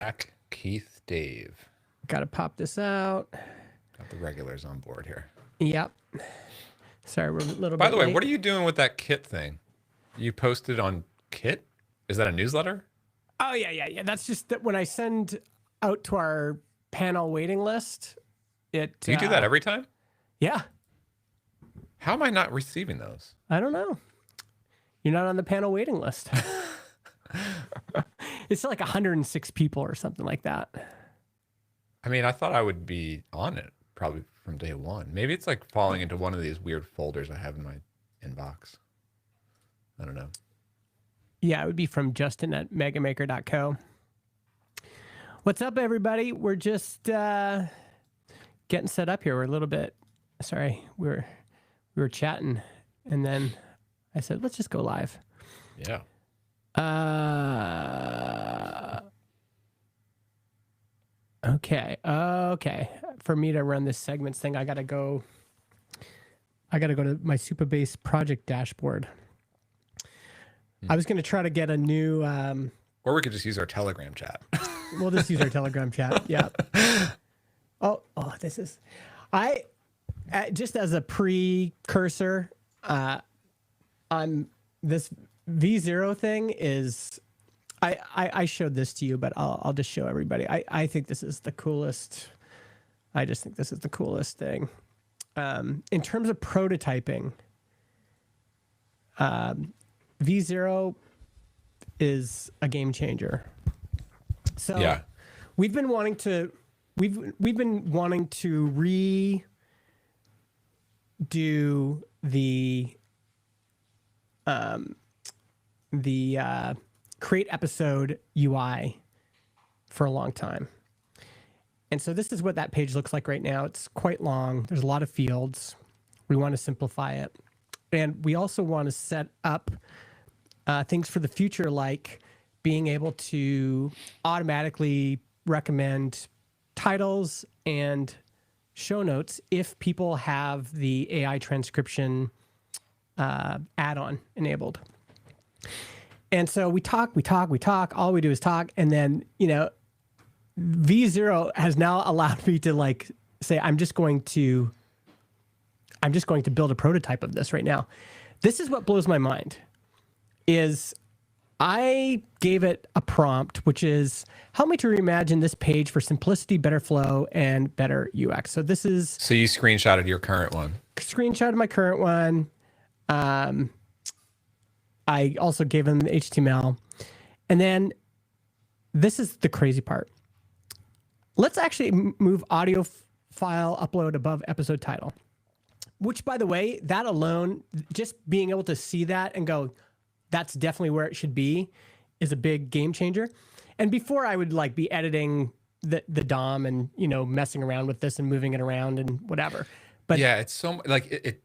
Jack, Keith, Dave. Got to pop this out. Got the regulars on board here. Yep. Sorry, we're a little By bit the way, late. what are you doing with that Kit thing? You posted on Kit? Is that a newsletter? Oh, yeah. That's just that when I send out to our panel waiting list, Do you do that every time? Yeah. How am I not receiving those? I don't know. You're not on the panel waiting list. It's like 106 people or something like that. I mean, I thought I would be on it probably from day one. Maybe it's like falling into one of these weird folders I have in my inbox. I don't know. Yeah, it would be from Justin at megamaker.co. What's up, everybody? We're just getting set up here. We're a little bit, sorry, we were chatting, and then I said, let's just go live. Yeah. Okay. For me to run this segments thing, I gotta go to my Supabase project dashboard. I was gonna try to get a new. Or we could just use our Telegram chat. We'll just use our Telegram chat. Yeah. Oh, this is. Just as a precursor, on this V0 thing is. I showed this to you, but I'll just show everybody. I think this is the coolest. I just think this is the coolest thing. In terms of prototyping, V0 is a game changer. So Yeah. we've been wanting to redo the create episode UI for a long time. And so this is what that page looks like right now. It's quite long. There's a lot of fields. We want to simplify it. And we also want to set up things for the future, like being able to automatically recommend titles and show notes if people have the AI transcription add-on enabled. And so we talk, all we do is talk. And then, V0 has now allowed me to like say, I'm just going to build a prototype of this right now. This is what blows my mind is I gave it a prompt, which is help me to reimagine this page for simplicity, better flow, and better UX. So this is. So you screenshotted your current one. Screenshotted my current one. I also gave them the HTML. And then this is the crazy part. Let's actually move audio file upload above episode title, which, by the way, that alone, just being able to see that and go, that's definitely where it should be, is a big game changer. And before I would like be editing the DOM and, messing around with this and moving it around and whatever. But yeah, it's so like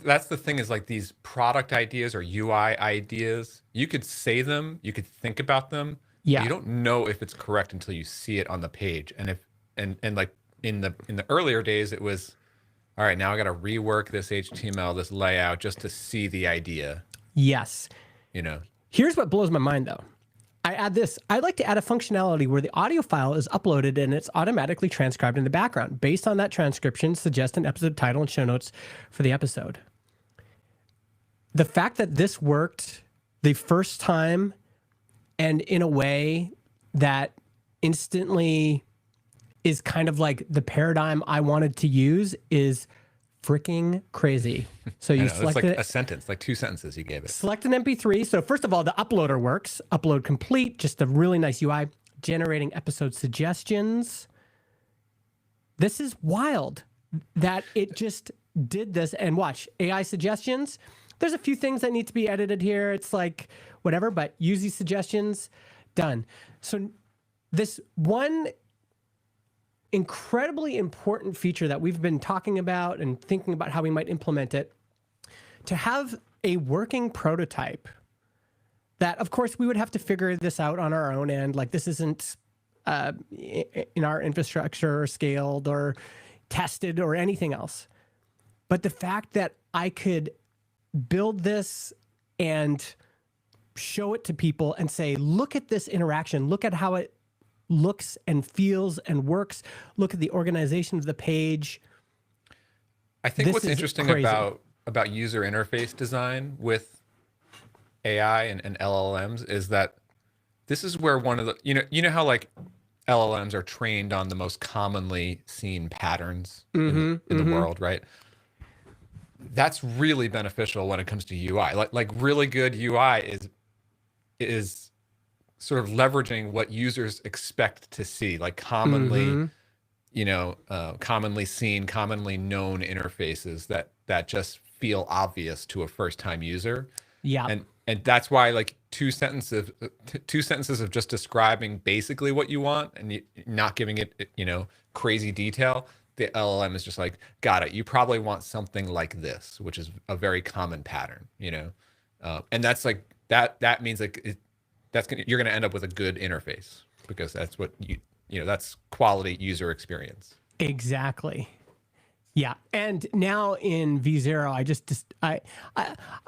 that's the thing is like these product ideas or UI ideas, you could say them, you could think about them. Yeah. You don't know if it's correct until you see it on the page. And if and like in the earlier days, it was, all right, now I got to rework this HTML, this layout just to see the idea. Yes. Here's what blows my mind though. I'd like to add a functionality where the audio file is uploaded and it's automatically transcribed in the background. Based on that transcription, suggest an episode title and show notes for the episode. The fact that this worked the first time and in a way that instantly is kind of like the paradigm I wanted to use is freaking crazy. So you select it's like it, a sentence, like 2 sentences you gave it. select an MP3. So first of all, the uploader works. Upload complete, just a really nice UI. Generating episode suggestions. This is wild that it just did this. And watch, AI suggestions. There's a few things that need to be edited here. It's like whatever, but use these suggestions, done. So this one incredibly important feature that we've been talking about and thinking about how we might implement it, to have a working prototype that, of course, we would have to figure this out on our own end. Like this isn't in our infrastructure or scaled or tested or anything else. But the fact that I could build this and show it to people and say, look at this interaction, look at how it looks and feels and works. Look at the organization of the page. I think This what's is interesting crazy. about user interface design with AI and LLMs is that this is where one of the you know how like LLMs are trained on the most commonly seen patterns in the world, right? That's really beneficial when it comes to UI. Like really good UI is sort of leveraging what users expect to see, like commonly commonly seen, commonly known interfaces that just feel obvious to a first-time user. Yeah. And that's why like two sentences of just describing basically what you want and not giving it crazy detail, the LLM is just like, got it, you probably want something like this, which is a very common pattern, and that's like that means like you're going to end up with a good interface because that's what that's quality user experience. Exactly. Yeah. And now in V0,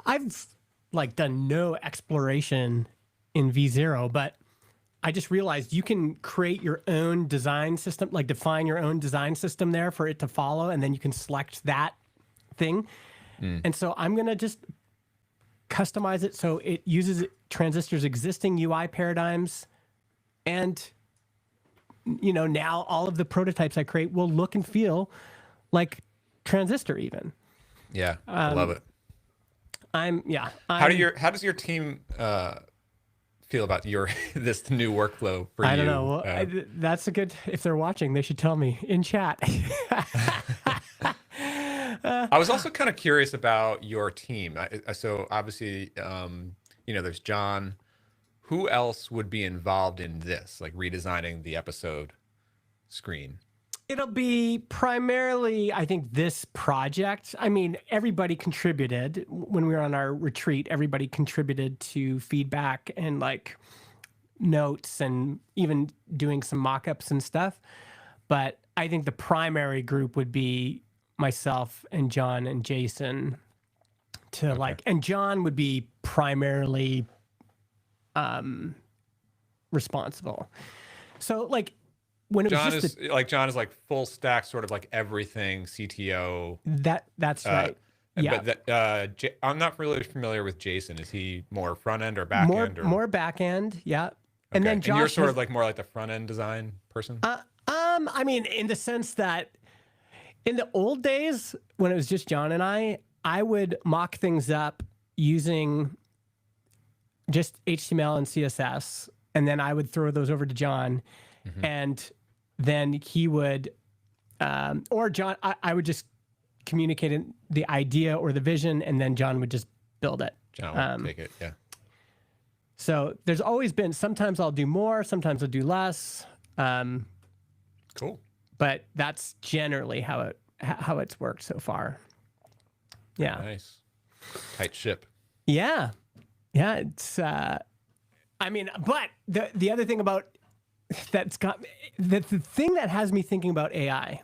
I've like done no exploration in V0, but I just realized you can create your own design system, like define your own design system there for it to follow, and then you can select that thing. And so I'm going to just customize it so it uses Transistor's existing UI paradigms, and now all of the prototypes I create will look and feel like Transistor even. Yeah, I love it. How does your team feel about this new workflow for you? I don't know. Well, that's a good. If they're watching, they should tell me in chat. I was also kind of curious about your team. So obviously, there's John. Who else would be involved in this, like redesigning the episode screen? It'll be primarily, I think, this project. I mean, everybody contributed when we were on our retreat. Everybody contributed to feedback and like notes and even doing some mock-ups and stuff. But I think the primary group would be myself and John and Jason and John would be primarily responsible. So like when it John was just John is like full stack, sort of like everything CTO. That's right. Yeah. But I'm not really familiar with Jason. Is he more front end or back end? More back end. Yeah. And then Josh, and you're sort of like more like the front end design person. I mean, in the sense that in the old days when it was just John and I would mock things up using just HTML and CSS, and then I would throw those over to John, and then he would, or John, I would just communicate the idea or the vision, and then John would just build it. John would take it, yeah. So there's always been, sometimes I'll do more, sometimes I'll do less. Cool. But that's generally how it's worked so far. Yeah. Nice. Tight ship. Yeah. Yeah. It's, I mean, but the other thing about that's got the thing that has me thinking about AI.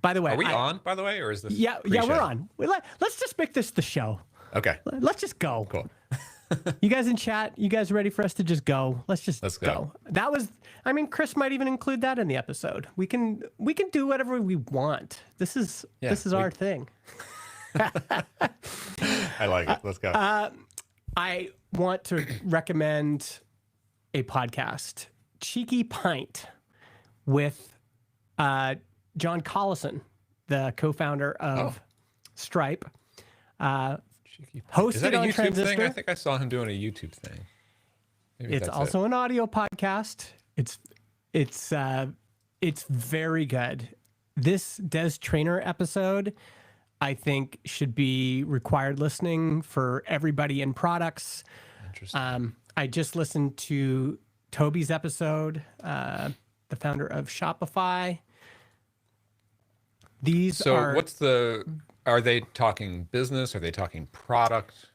By the way, are we on? By the way, or is this? Yeah, pre-show? we're on. Let's just make this the show. Okay. Let's just go. Cool. You guys in chat, you guys ready for us to just go? Let's go. That was, I mean, Chris might even include that in the episode. We can do whatever we want. This is our thing. I like it. Let's go. I want to recommend a podcast, Cheeky Pint, with John Collison, the co-founder of Stripe. Hosted Is that a on YouTube Transistor. thing? I think I saw him doing a YouTube thing. Maybe It's also an audio podcast. It's very good. This Des Trainer episode, I think, should be required listening for everybody in products. Interesting. I just listened to Toby's episode, the founder of Shopify. Are they talking business? Are they talking product?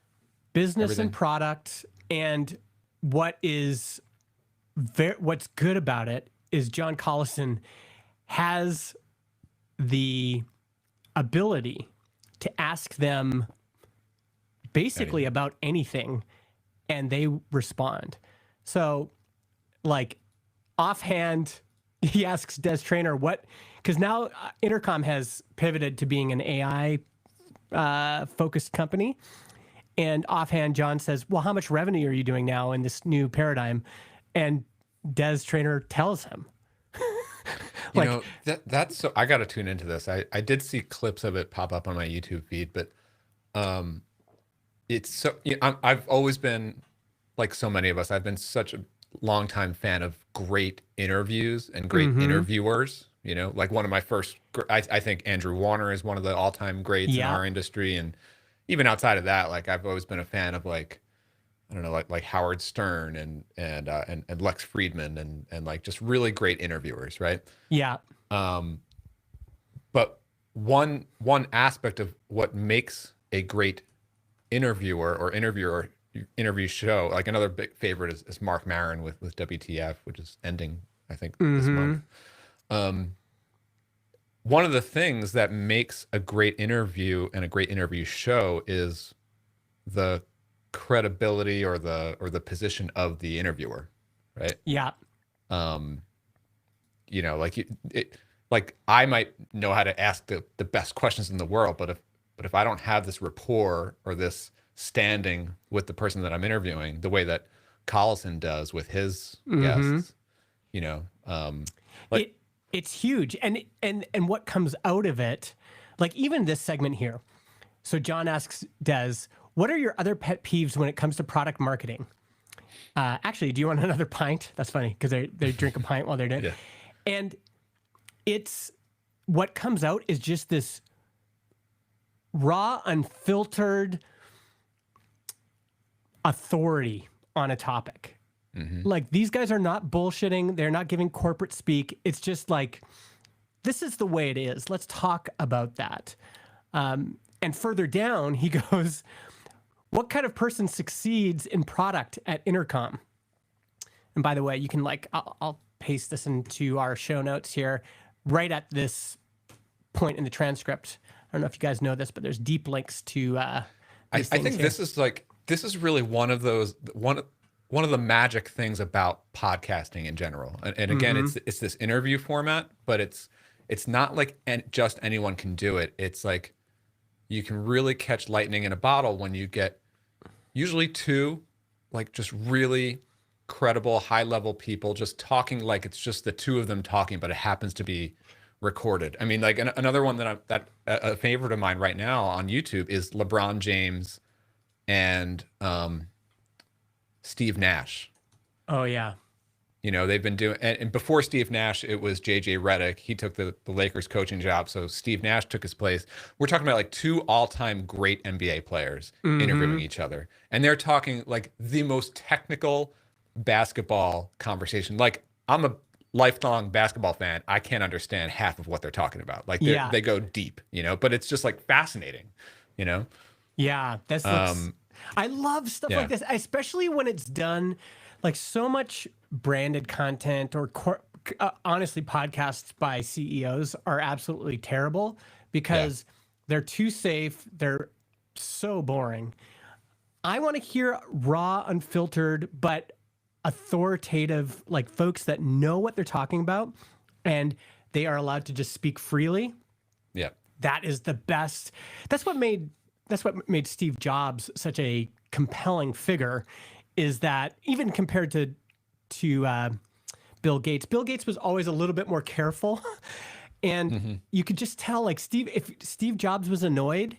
Business Everything? and product. And what's good about it is John Collison has the ability to ask them basically about anything, and they respond. So, like, offhand, he asks Des Traynor because now Intercom has pivoted to being an AI focused company. And offhand, John says, well, how much revenue are you doing now in this new paradigm? And Des Traynor tells him. That's so, I got to tune into this. I did see clips of it pop up on my YouTube feed, but it's so, I've always been, like so many of us, I've been such a longtime fan of great interviews and great interviewers. Like one of my first, I think Andrew Warner is one of the all-time greats in our industry. And even outside of that, like I've always been a fan of like, I don't know, like Howard Stern and Lex Friedman and like just really great interviewers, right? Yeah. But one aspect of what makes a great interviewer or interview show, like another big favorite is Mark Maron with WTF, which is ending, I think, this month. One of the things that makes a great interview and a great interview show is the credibility or the position of the interviewer, right? Yeah. Like I might know how to ask the best questions in the world, but if I don't have this rapport or this standing with the person that I'm interviewing, the way that Collison does with his guests, it's huge. And what comes out of it, like even this segment here. So John asks Des, what are your other pet peeves when it comes to product marketing? Actually, do you want another pint? That's funny because they drink a pint while they're doing it. Yeah. And it's what comes out is just this raw, unfiltered authority on a topic. Like these guys are not bullshitting. They're not giving corporate speak. It's just like, this is the way it is. Let's talk about that. And further down, he goes, what kind of person succeeds in product at Intercom? And by the way, you can I'll paste this into our show notes here, right at this point in the transcript. I don't know if you guys know this, but there's deep links to I think here. This is really one of the magic things about podcasting in general. And again, it's this interview format, but it's not like just anyone can do it. It's like you can really catch lightning in a bottle when you get usually two like just really credible high level people just talking like it's just the two of them talking, but it happens to be recorded. I mean, like another one that a favorite of mine right now on YouTube is LeBron James and Steve Nash. Oh yeah. They've been doing, and before Steve Nash, it was JJ Redick. He took the Lakers coaching job. So Steve Nash took his place. We're talking about like two all-time great NBA players interviewing each other. And they're talking like the most technical basketball conversation. Like I'm a lifelong basketball fan. I can't understand half of what they're talking about. Like they go deep, but it's just like fascinating, Yeah. That's I love stuff like this, especially when it's done like so much branded content or honestly, podcasts by CEOs are absolutely terrible because they're too safe. They're so boring. I want to hear raw, unfiltered, but authoritative, like folks that know what they're talking about and they are allowed to just speak freely. Yeah. That is the best. That's what made Steve Jobs such a compelling figure, is that even compared to Bill Gates was always a little bit more careful. And you could just tell, like if Steve Jobs was annoyed,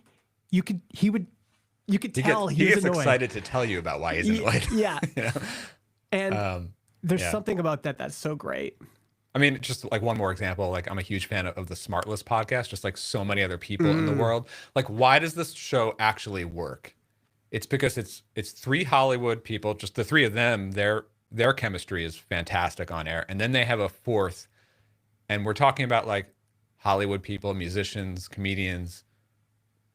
you could tell he was annoyed. Excited to tell you about why he's annoyed. Yeah. And there's something about that that's so great. I mean, just like one more example, like I'm a huge fan of the Smartless podcast, just like so many other people in the world. Like, why does this show actually work? It's because it's three Hollywood people, just the three of them, their chemistry is fantastic on air. And then they have a fourth, and we're talking about like Hollywood people, musicians, comedians,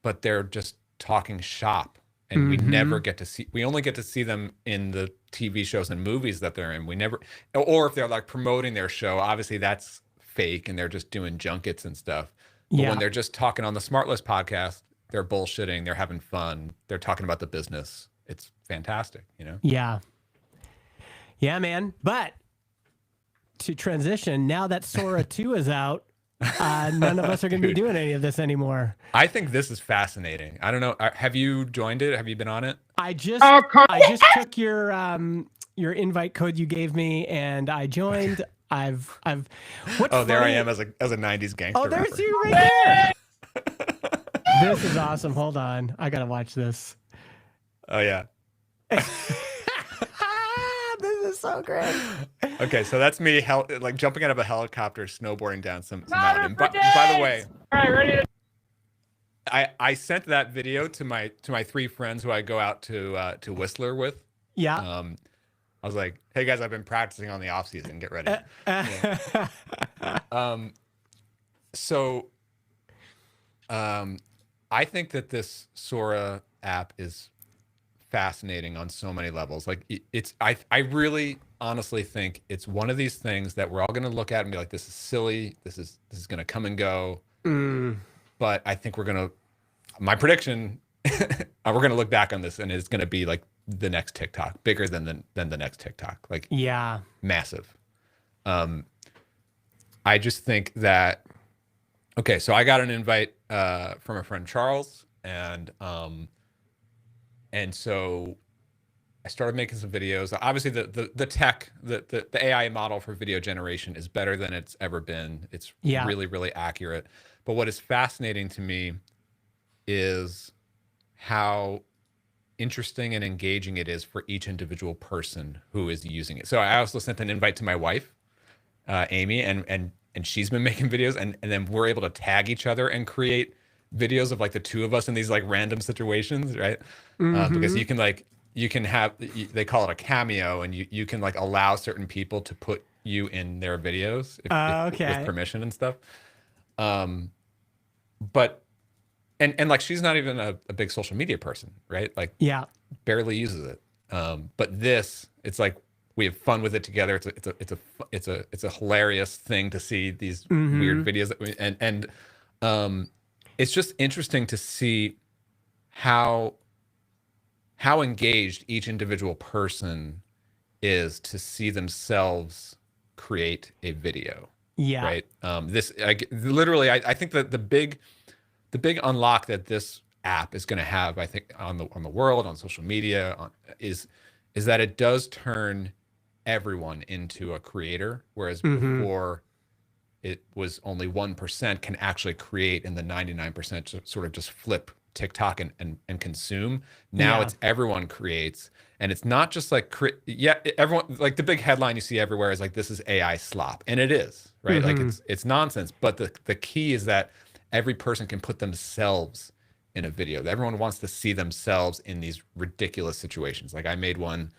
but they're just talking shop. And we never get to see, we only get to see them in the TV shows and movies that they're in. We never, or if they're like promoting their show, obviously that's fake and they're just doing junkets and stuff. But when they're just talking on the Smartless podcast, they're bullshitting, they're having fun, they're talking about the business. It's fantastic, Yeah. Yeah, man. But to transition. Now that Sora 2 is out, none of us are going to be doing any of this anymore. I think this is fascinating. I don't know. Have you joined it? Have you been on it? I just took your invite code you gave me, and I joined. What's there I funny- am as a 90s gangster. Oh, there's rapper. you right there. This is awesome. Hold on. I got to watch this. Oh, yeah. This is so great. Okay, so that's me like jumping out of a helicopter, snowboarding down some mountain. By the way, All right, ready to I sent that video to my 3 friends who I go out to Whistler with. Yeah. I was like, hey guys, I've been practicing on the off season. Get ready. I think that this Sora app is fascinating on so many levels. Like I really honestly think it's one of these things that we're all going to look at and be like, this is silly. This is going to come and go. But I think my prediction, we're going to look back on this and it's going to be like the next TikTok, bigger than the next TikTok. Like, yeah, massive. I just think that, okay, so I got an invite from a friend, Charles, and so I started making some videos. Obviously the tech, the AI model for video generation is better than it's ever been. It's really, really accurate. But what is fascinating to me is how interesting and engaging it is for each individual person who is using it. So I also sent an invite to my wife, Amy, and she's been making videos, and then we're able to tag each other and create videos of like the 2 of us in these like random situations, right? Because you can have, they call it a cameo, and you can like allow certain people to put you in their videos with permission and stuff. But and like she's not even a big social media person, right? Like barely uses it. But it's like we have fun with it together. It's a hilarious thing to see these weird videos and it's just interesting to see how engaged each individual person is to see themselves create a video. Yeah. Right. Literally, I think that the big unlock that this app is going to have, I think, on the world, on social media, is that it does turn everyone into a creator, whereas before it was only 1% can actually create, and the 99% sort of just flip TikTok and consume. Now it's everyone creates, and it's not just like everyone, like the big headline you see everywhere is like, this is AI slop, and it is, right? Like it's nonsense, but the key is that every person can put themselves in a video. Everyone wants to see themselves in these ridiculous situations. Like I made one,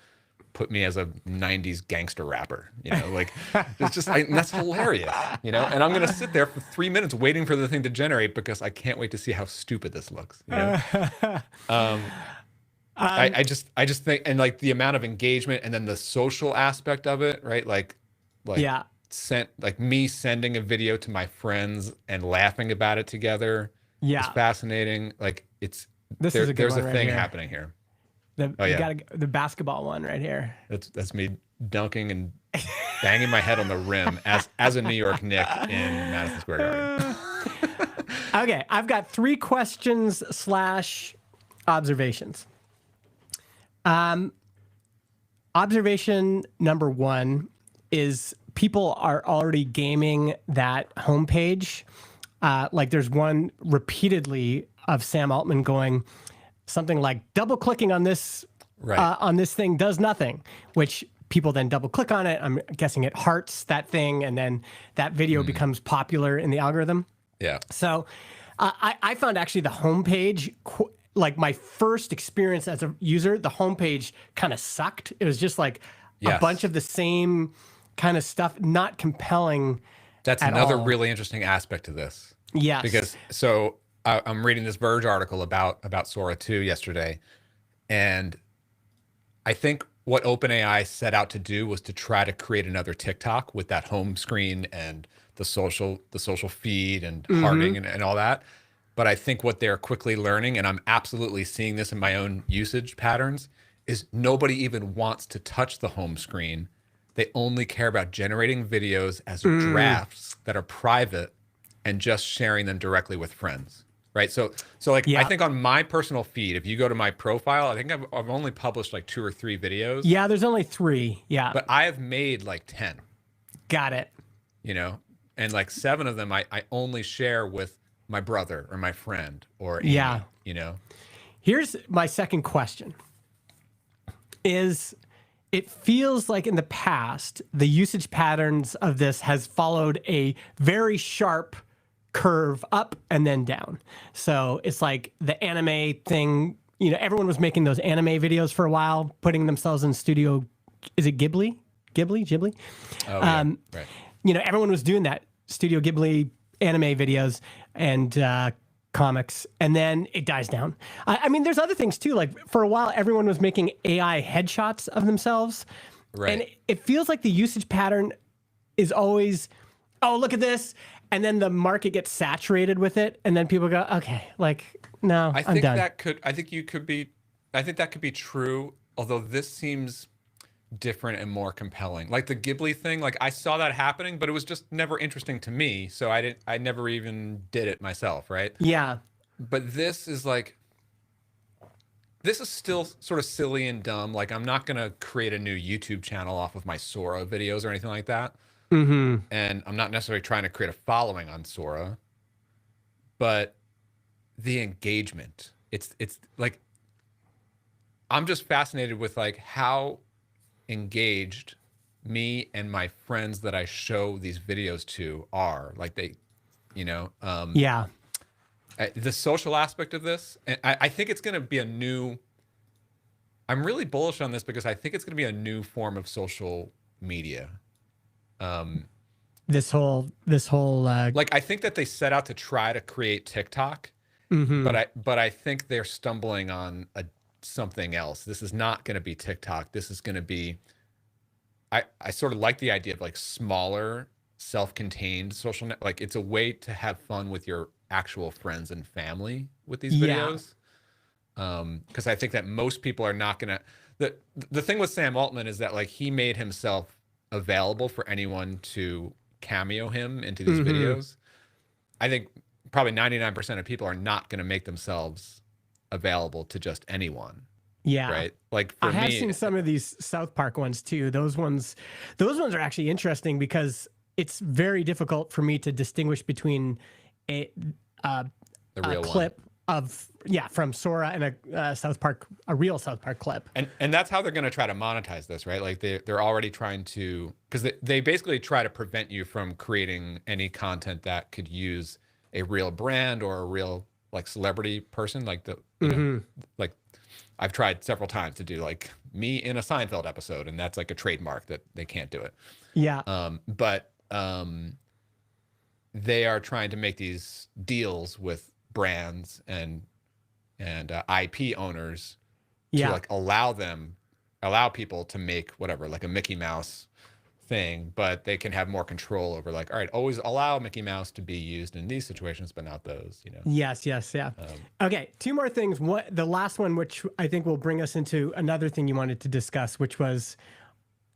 put me as a 90s gangster rapper, like it's just, that's hilarious, and I'm going to sit there for 3 minutes waiting for the thing to generate because I can't wait to see how stupid this looks. I just think, and like the amount of engagement and then the social aspect of it, right? Like me sending a video to my friends and laughing about it together is fascinating. Like there's a thing happening here. The basketball one right here. That's me dunking and banging my head on the rim as a New York Knick in Madison Square Garden. Okay, I've got 3 questions / observations. Observation number 1 is people are already gaming that homepage. Like there's one repeatedly of Sam Altman going something like double clicking on this thing does nothing, which people then double click on it. I'm guessing it hearts that thing, and then that video becomes popular in the algorithm. Yeah. So I found actually the homepage, like my first experience as a user, the homepage kind of sucked. It was just like a bunch of the same kind of stuff, not compelling. That's another really interesting aspect to this. Yes. Because I'm reading this Verge article about Sora 2 yesterday, and I think what OpenAI set out to do was to try to create another TikTok with that home screen and the social feed and hearting and all that. But I think what they're quickly learning, and I'm absolutely seeing this in my own usage patterns, is nobody even wants to touch the home screen they only care about generating videos as drafts that are private and just sharing them directly with friends. Right. So like, I think on my personal feed, if you go to my profile, I think I've only published like 2 or 3 videos. Yeah, there's only 3. Yeah. But I have made like 10. Got it. You know, and like 7 of them I only share with my brother or my friend or Amy, you know. Here's my second question. It feels like in the past, the usage patterns of this has followed a very sharp curve up and then down. So it's like the anime thing, you know, everyone was making those anime videos for a while, putting themselves in studio. Is it Ghibli? Oh, yeah. Right. You know, everyone was doing that, Studio Ghibli anime videos and comics, and then it dies down. I mean, there's other things too. Like for a while, everyone was making AI headshots of themselves. Right. And it feels like the usage pattern is always, oh, look at this. And then the market gets saturated with it. And then people go, okay, like, no, I'm done. I think that could be true. Although this seems different and more compelling. Like the Ghibli thing, like I saw that happening, but it was just never interesting to me. So I never even did it myself. Right. Yeah. But this is still sort of silly and dumb. Like I'm not going to create a new YouTube channel off of my Sora videos or anything like that. Mm-hmm. And I'm not necessarily trying to create a following on Sora, but the engagement, it's like, I'm just fascinated with like how engaged me and my friends that I show these videos to are. Like they, you know, the social aspect of this, and I think it's going to be I'm really bullish on this because I think it's going to be a new form of social media. This whole like I think that they set out to try to create TikTok, but I think they're stumbling on something else. This is not going to be TikTok. This is going to be, I sort of like the idea of like smaller, self-contained social net. Like it's a way to have fun with your actual friends and family with these videos. Because I think that most people are not going to. The thing with Sam Altman is that like he made himself available for anyone to cameo him into these videos. I think probably 99% of people are not going to make themselves available to just anyone. Yeah. Right. Like I have seen some of these South Park ones too. Those ones are actually interesting because it's very difficult for me to distinguish between a clip from Sora and a real South Park clip. And that's how they're going to try to monetize this, right? Like they're already trying to, because they basically try to prevent you from creating any content that could use a real brand or a real like celebrity person, like you know, like I've tried several times to do like me in a Seinfeld episode, and that's like a trademark that they can't do it. Yeah. But they are trying to make these deals with brands and IP owners to like allow people to make whatever, like a Mickey Mouse thing, but they can have more control over like, all right, always allow Mickey Mouse to be used in these situations, but not those, you know? Yes. Yeah. Okay. 2 more things. The last one, which I think will bring us into another thing you wanted to discuss, which was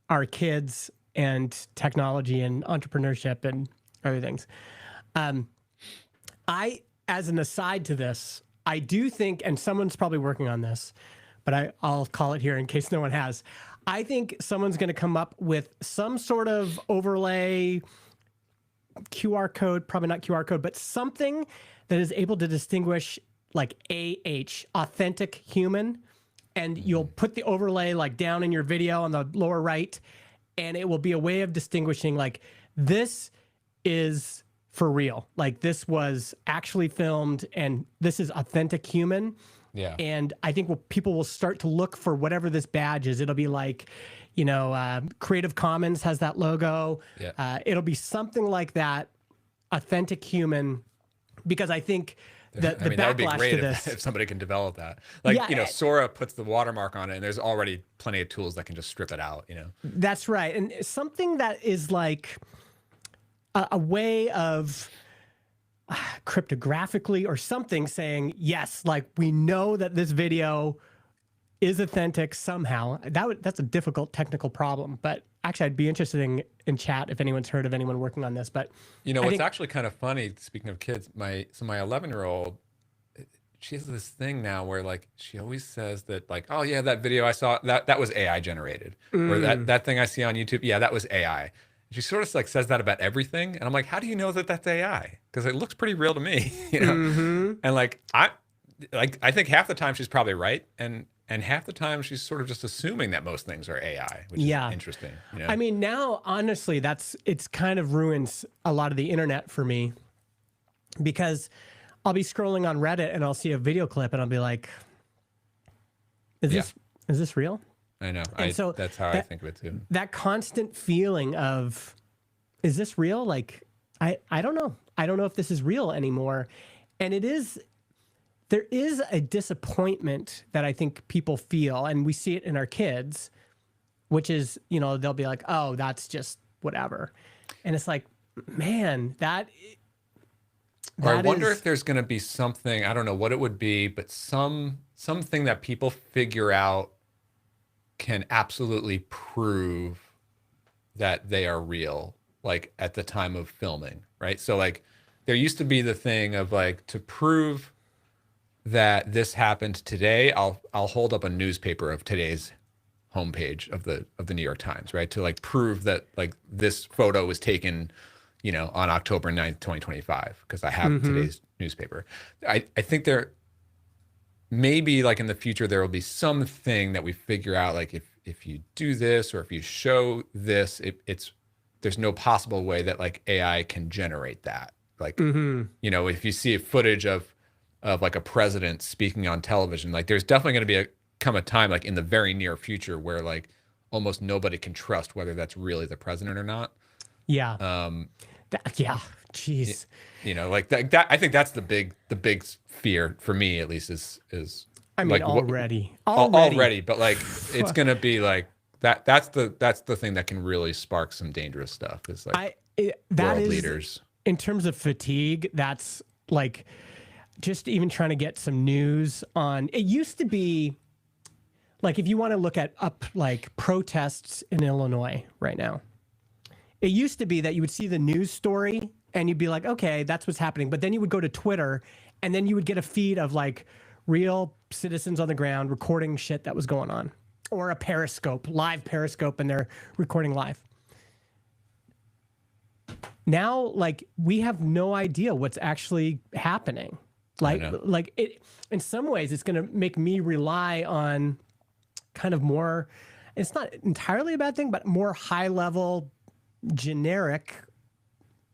our kids and technology and entrepreneurship and other things. As an aside to this, I do think, and someone's probably working on this, but I'll call it here in case no one has. I think someone's going to come up with some sort of overlay QR code, probably not QR code, but something that is able to distinguish like authentic human. And you'll put the overlay like down in your video on the lower right, and it will be a way of distinguishing like this is for real. Like this was actually filmed and this is authentic human. Yeah. And I think people will start to look for whatever this badge is. It'll be like, you know, Creative Commons has that logo. Yeah. It'll be something like that, authentic human, because I think that would be great if somebody can develop that. Like, you know, Sora puts the watermark on it and there's already plenty of tools that can just strip it out, you know? That's right. And something that is like a way of cryptographically or something saying, yes, like we know that this video is authentic somehow. That's a difficult technical problem, but actually, I'd be interested in chat if anyone's heard of anyone working on this. But You know, I what's think, actually kind of funny, speaking of kids, my 11-year-old, she has this thing now where like she always says that like, oh yeah, that video I saw, that was AI generated. Or that thing I see on YouTube, yeah, that was AI. She sort of like says that about everything. And I'm like, how do you know that that's AI? Because it looks pretty real to me, you know? mm-hmm. And I think half the time she's probably right. And half the time she's sort of just assuming that most things are AI, which is interesting. You know? I mean, now, honestly, it's kind of ruins a lot of the internet for me, because I'll be scrolling on Reddit and I'll see a video clip and I'll be like, is this real? I know. And so that's how I think of it too. That constant feeling of, is this real? Like, I don't know. I don't know if this is real anymore. And there is a disappointment that I think people feel, and we see it in our kids, which is, they'll be like, oh, that's just whatever. And it's like, man, or I wonder if there's going to be something, I don't know what it would be, but something that people figure out can absolutely prove that they are real, like at the time of filming, right? So like there used to be the thing of like, to prove that this happened today, I'll hold up a newspaper of today's homepage of the New York Times, right? To like prove that like this photo was taken, on October 9th, 2025, because I have today's newspaper. I think there maybe like in the future, there will be something that we figure out, like if you do this, or if you show this, there's no possible way that like AI can generate that. Like, if you see footage of like a president speaking on television, like there's definitely going to come a time like in the very near future where like almost nobody can trust whether that's really the president or not. Yeah. Jeez. Like that. I think that's the big fear for me, at least, is I mean, like already, but like it's gonna be like that. That's the thing that can really spark some dangerous stuff. Is like world leaders. In terms of fatigue, that's like just even trying to get some news on. It used to be like, if you want to look at like protests in Illinois right now, it used to be that you would see the news story and you'd be like, okay, that's what's happening. But then you would go to Twitter and then you would get a feed of like real citizens on the ground recording shit that was going on, or a live Periscope, and they're recording live. Now, like, we have no idea what's actually happening. Like it, in some ways, it's going to make me rely on kind of more, it's not entirely a bad thing, but more high level, generic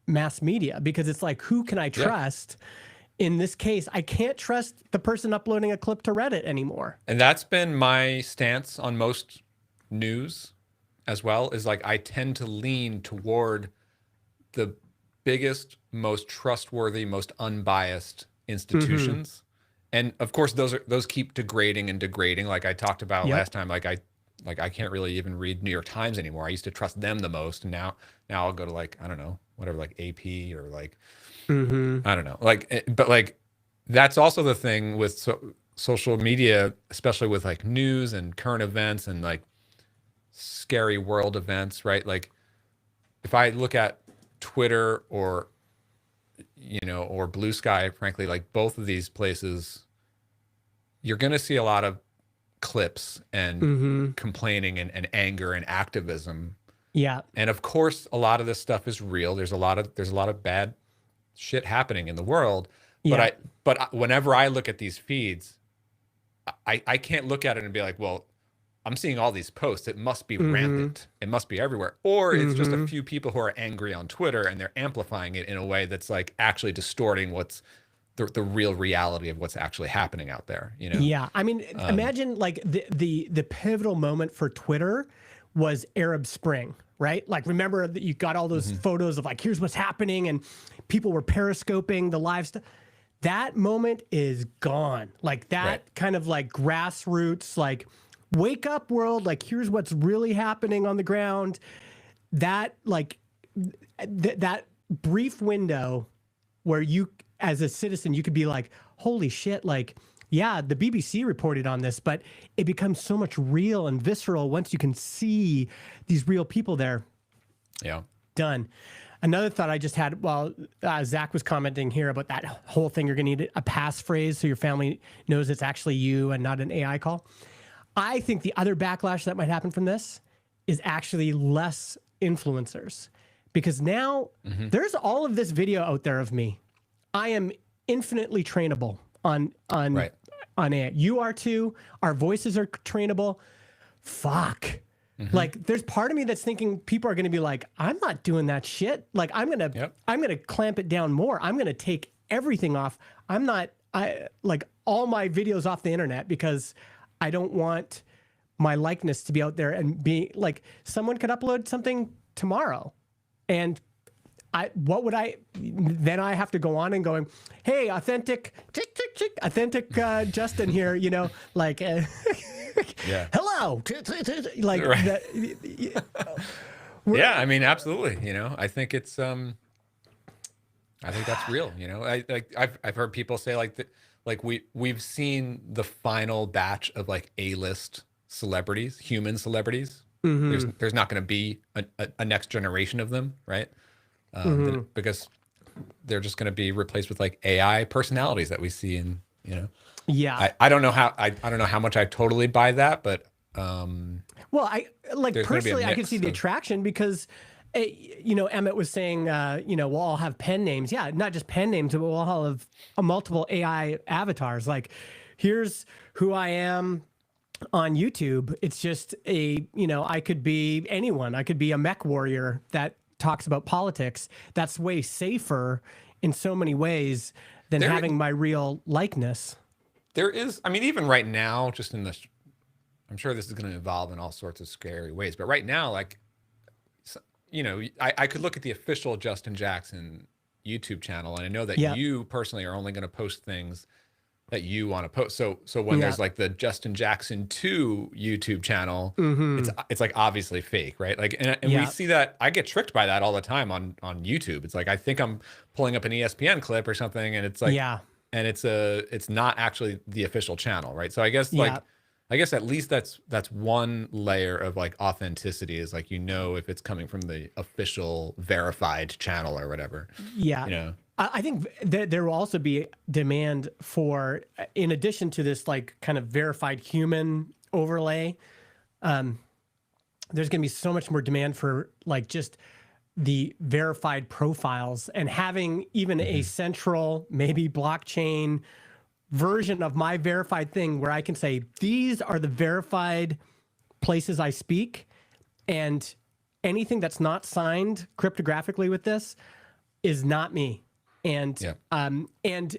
mass media, because it's like, who can I trust? In this case, I can't trust the person uploading a clip to Reddit anymore. And that's been my stance on most news as well, is like I tend to lean toward the biggest, most trustworthy, most unbiased institutions. And of course those keep degrading and degrading. Like I talked about last time, like I can't really even read New York Times anymore. I used to trust them the most, and now I'll go to like, I don't know, whatever, like AP or like I don't know, like, but like that's also the thing with social media, especially with like news and current events and like scary world events, right? Like if I look at Twitter or or Blue Sky, frankly, like both of these places, you're going to see a lot of clips and complaining and anger and activism. Yeah. And of course, a lot of this stuff is real. There's a lot of bad shit happening in the world. But whenever I look at these feeds, I can't look at it and be like, well, I'm seeing all these posts. It must be rampant. It must be everywhere. Or it's just a few people who are angry on Twitter and they're amplifying it in a way that's like actually distorting what's the real reality of what's actually happening out there. Yeah. I mean, imagine like the pivotal moment for Twitter was Arab Spring, right? Like, remember that you got all those photos of like, here's what's happening, and people were periscoping the live stuff. That moment is gone. Like that kind of like grassroots, like, wake up world, like here's what's really happening on the ground. That like that brief window where you as a citizen, you could be like, holy shit, like Yeah, the BBC reported on this, but it becomes so much real and visceral once you can see these real people there. Yeah. Done. Another thought I just had while Zach was commenting here about that whole thing, you're going to need a passphrase so your family knows it's actually you and not an AI call. I think the other backlash that might happen from this is actually less influencers, because now there's all of this video out there of me. I am infinitely trainable on AI. You are too. Our voices are trainable. Fuck. Like, there's part of me that's thinking people are going to be like, I'm not doing that shit. Like, I'm going to clamp it down more. I'm going to take everything off. Like all my videos off the internet, because I don't want my likeness to be out there and be like, someone could upload something tomorrow and then I have to go on and going, hey, authentic Justin here, you know, like, hello. Like, yeah, I mean, absolutely. You know, I think it's, I think that's real. You know, I've heard people say like we've seen the final batch of like A-list celebrities, human celebrities. There's not going to be a next generation of them, right? Because they're just going to be replaced with like AI personalities that we see in, you know. Yeah. I don't know how I don't know how much I totally buy that, but well, I like personally I can see the attraction because you know, Emmett was saying you know, we'll all have pen names. Yeah, not just pen names, but we'll all have multiple AI avatars. Like, here's who I am on YouTube. It's just you know, I could be anyone. I could be a mech warrior that talks about politics. That's way safer in so many ways than having my real likeness. There is, I mean, even right now, just in this, I'm sure this is going to evolve in all sorts of scary ways, but right now, like, you know, I could look at the official Justin Jackson YouTube channel, and I know that you personally are only going to post things that you want to post. So when there's like the Justin Jackson 2 YouTube channel, it's like obviously fake, right? Like, and we see that. I get tricked by that all the time on YouTube. It's like, I think I'm pulling up an ESPN clip or something, and it's like, and it's not actually the official channel, right? So I guess I guess at least that's one layer of like authenticity, is like, you know, if it's coming from the official verified channel or whatever. Yeah. You know. I think there will also be demand for, in addition to this like kind of verified human overlay, there's going to be so much more demand for like just the verified profiles, and having even a central, maybe blockchain version of my verified thing where I can say, these are the verified places I speak, and anything that's not signed cryptographically with this is not me. And and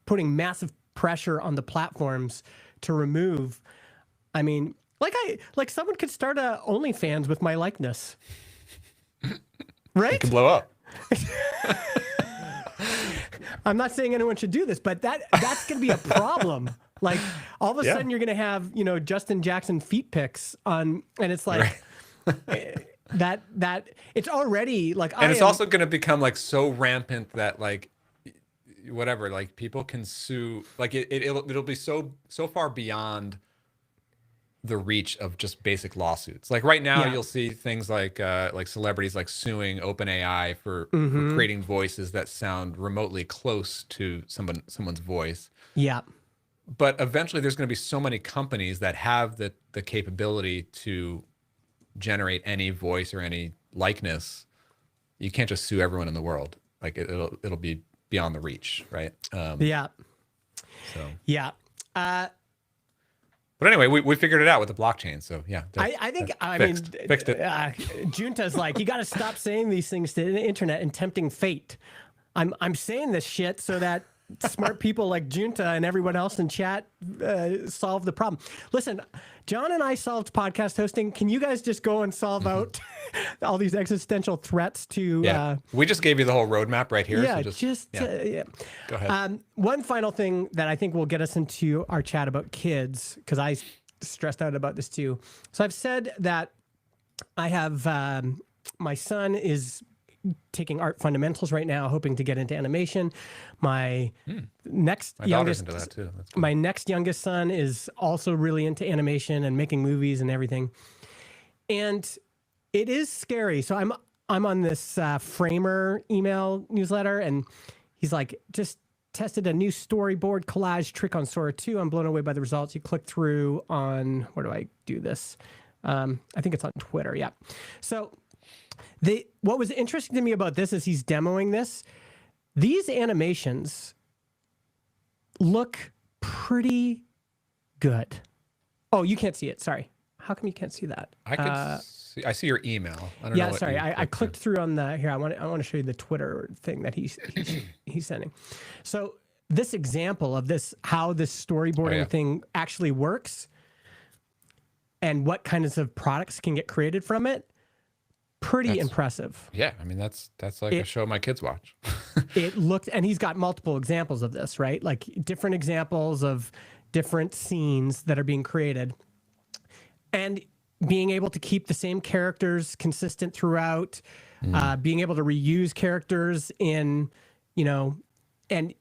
putting massive pressure on the platforms to remove. I mean, like someone could start a OnlyFans with my likeness, right? It could blow up. I'm not saying anyone should do this, but that's going to be a problem. Like, all of a sudden you're going to have, you know, Justin Jackson feet pics on, and it's like that it's already like, and it's also going to become like so rampant that like whatever, like people can sue, like it'll be so far beyond the reach of just basic lawsuits. Like right now you'll see things like celebrities like suing OpenAI for creating voices that sound remotely close to someone's voice. Yeah. But eventually there's going to be so many companies that have the capability to generate any voice or any likeness. You can't just sue everyone in the world. Like it'll be beyond the reach, right? So but anyway, we figured it out with the blockchain. So yeah, I think fixed it. Junta's like, you got to stop saying these things to the internet and tempting fate. I'm saying this shit so that smart people like Junta and everyone else in chat solve the problem. Listen, John and I solved podcast hosting. Can you guys just go and solve out all these existential threats to... we just gave you the whole roadmap right here. Yeah, so Go ahead. One final thing that I think will get us into our chat about kids, because I stressed out about this too. So I've said that I have... my son is taking art fundamentals right now, hoping to get into animation. My next My daughter's into that too. That's cool. My next youngest son is also really into animation and making movies and everything. And it is scary. So I'm on this Framer email newsletter, and he's like, just tested a new storyboard collage trick on Sora 2. I'm blown away by the results. You click through on, where do I do this? I think it's on Twitter. Yeah. So what was interesting to me about this is he's demoing this. These animations look pretty good. Oh, you can't see it. Sorry. How come you can't see that? I could see. I see your email. I don't know. Yeah, sorry. I clicked through on the here. I want to show you the Twitter thing that he's sending. So this example of this, how this storyboarding thing actually works, and what kinds of products can get created from it, pretty impressive. Yeah, I mean that's like a show my kids watch. It looked, and he's got multiple examples of this, right? Like different examples of different scenes that are being created. And being able to keep the same characters consistent throughout, being able to reuse characters in, and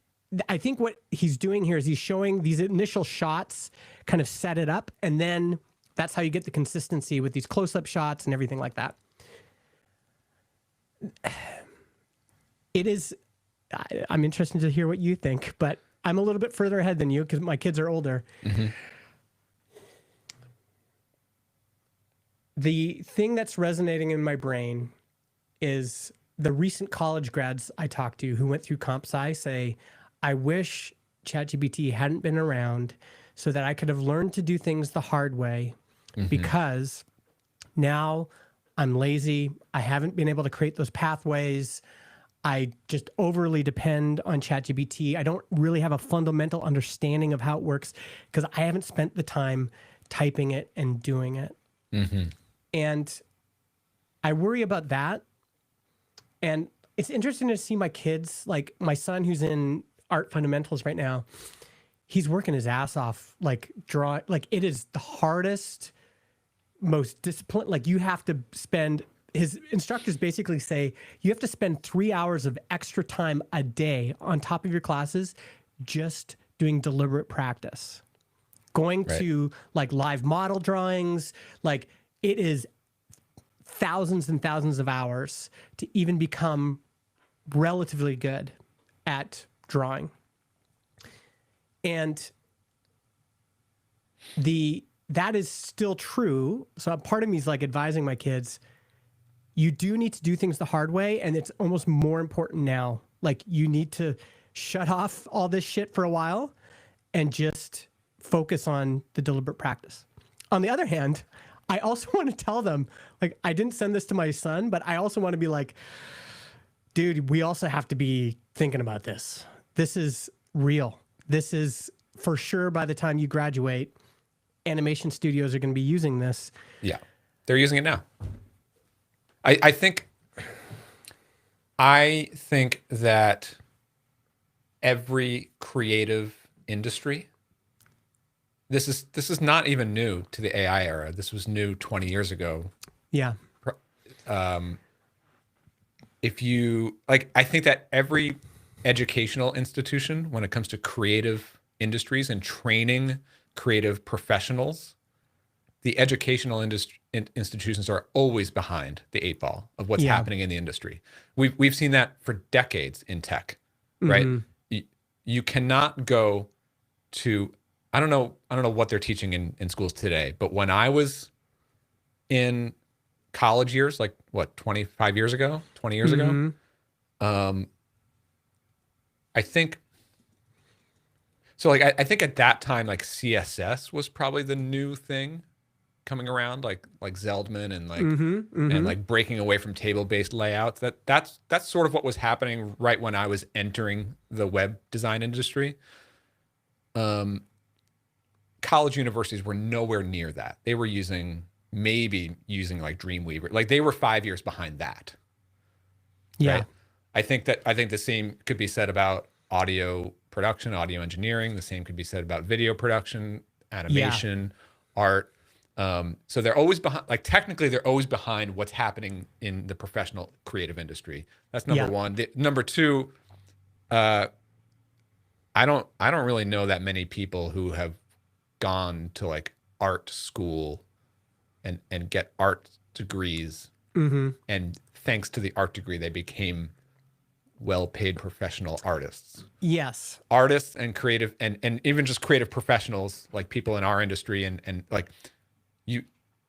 I think what he's doing here is he's showing these initial shots, kind of set it up, and then that's how you get the consistency with these close-up shots and everything like that. It is, I'm interested to hear what you think, but I'm a little bit further ahead than you because my kids are older. Mm-hmm. The thing that's resonating in my brain is the recent college grads I talked to who went through comp sci say, I wish ChatGPT hadn't been around so that I could have learned to do things the hard way, because now I'm lazy. I haven't been able to create those pathways. I just overly depend on ChatGPT. I don't really have a fundamental understanding of how it works because I haven't spent the time typing it and doing it. Mm-hmm. And I worry about that. And it's interesting to see my kids, like my son who's in art fundamentals right now, he's working his ass off, like drawing, like it is the hardest, most disciplined, like you have to spend, his instructors basically say, you have to spend 3 hours of extra time a day on top of your classes, just doing deliberate practice, going to like live model drawings, like it is thousands and thousands of hours to even become relatively good at drawing. And that is still true. So part of me is like advising my kids, you do need to do things the hard way. And it's almost more important now. Like you need to shut off all this shit for a while and just focus on the deliberate practice. On the other hand, I also want to tell them, like, I didn't send this to my son, but I also want to be like, dude, we also have to be thinking about this. This is real. This is for sure by the time you graduate, animation studios are going to be using this. Yeah, they're using it now. I think that every creative industry, this is not even new to the AI era. This was new 20 years ago. Yeah. If you like, I think that every educational institution, when it comes to creative industries and training creative professionals, the educational institutions are always behind the 8 ball of what's happening in the industry. We've seen that for decades in tech, right? Mm-hmm. You cannot go to, I don't know what they're teaching in schools today, but when I was in college years, like what, 25 years ago, 20 years ago, I think, so like, I think at that time, like CSS was probably the new thing coming around, like Zeldman and like, and like breaking away from table-based layouts. That's sort of what was happening right when I was entering the web design industry. College universities were nowhere near that. They were maybe using like Dreamweaver. Like they were 5 years behind that. Yeah. Right? I think the same could be said about audio production, audio engineering. The same could be said about video production, animation, art. So they're always behind, like technically they're always behind what's happening in the professional creative industry. That's number one. Number two, I don't really know that many people who have gone to like art school and get art degrees. And thanks to the art degree, they became well-paid professional artists. Yes. Artists and creative and even just creative professionals, like people in our industry and like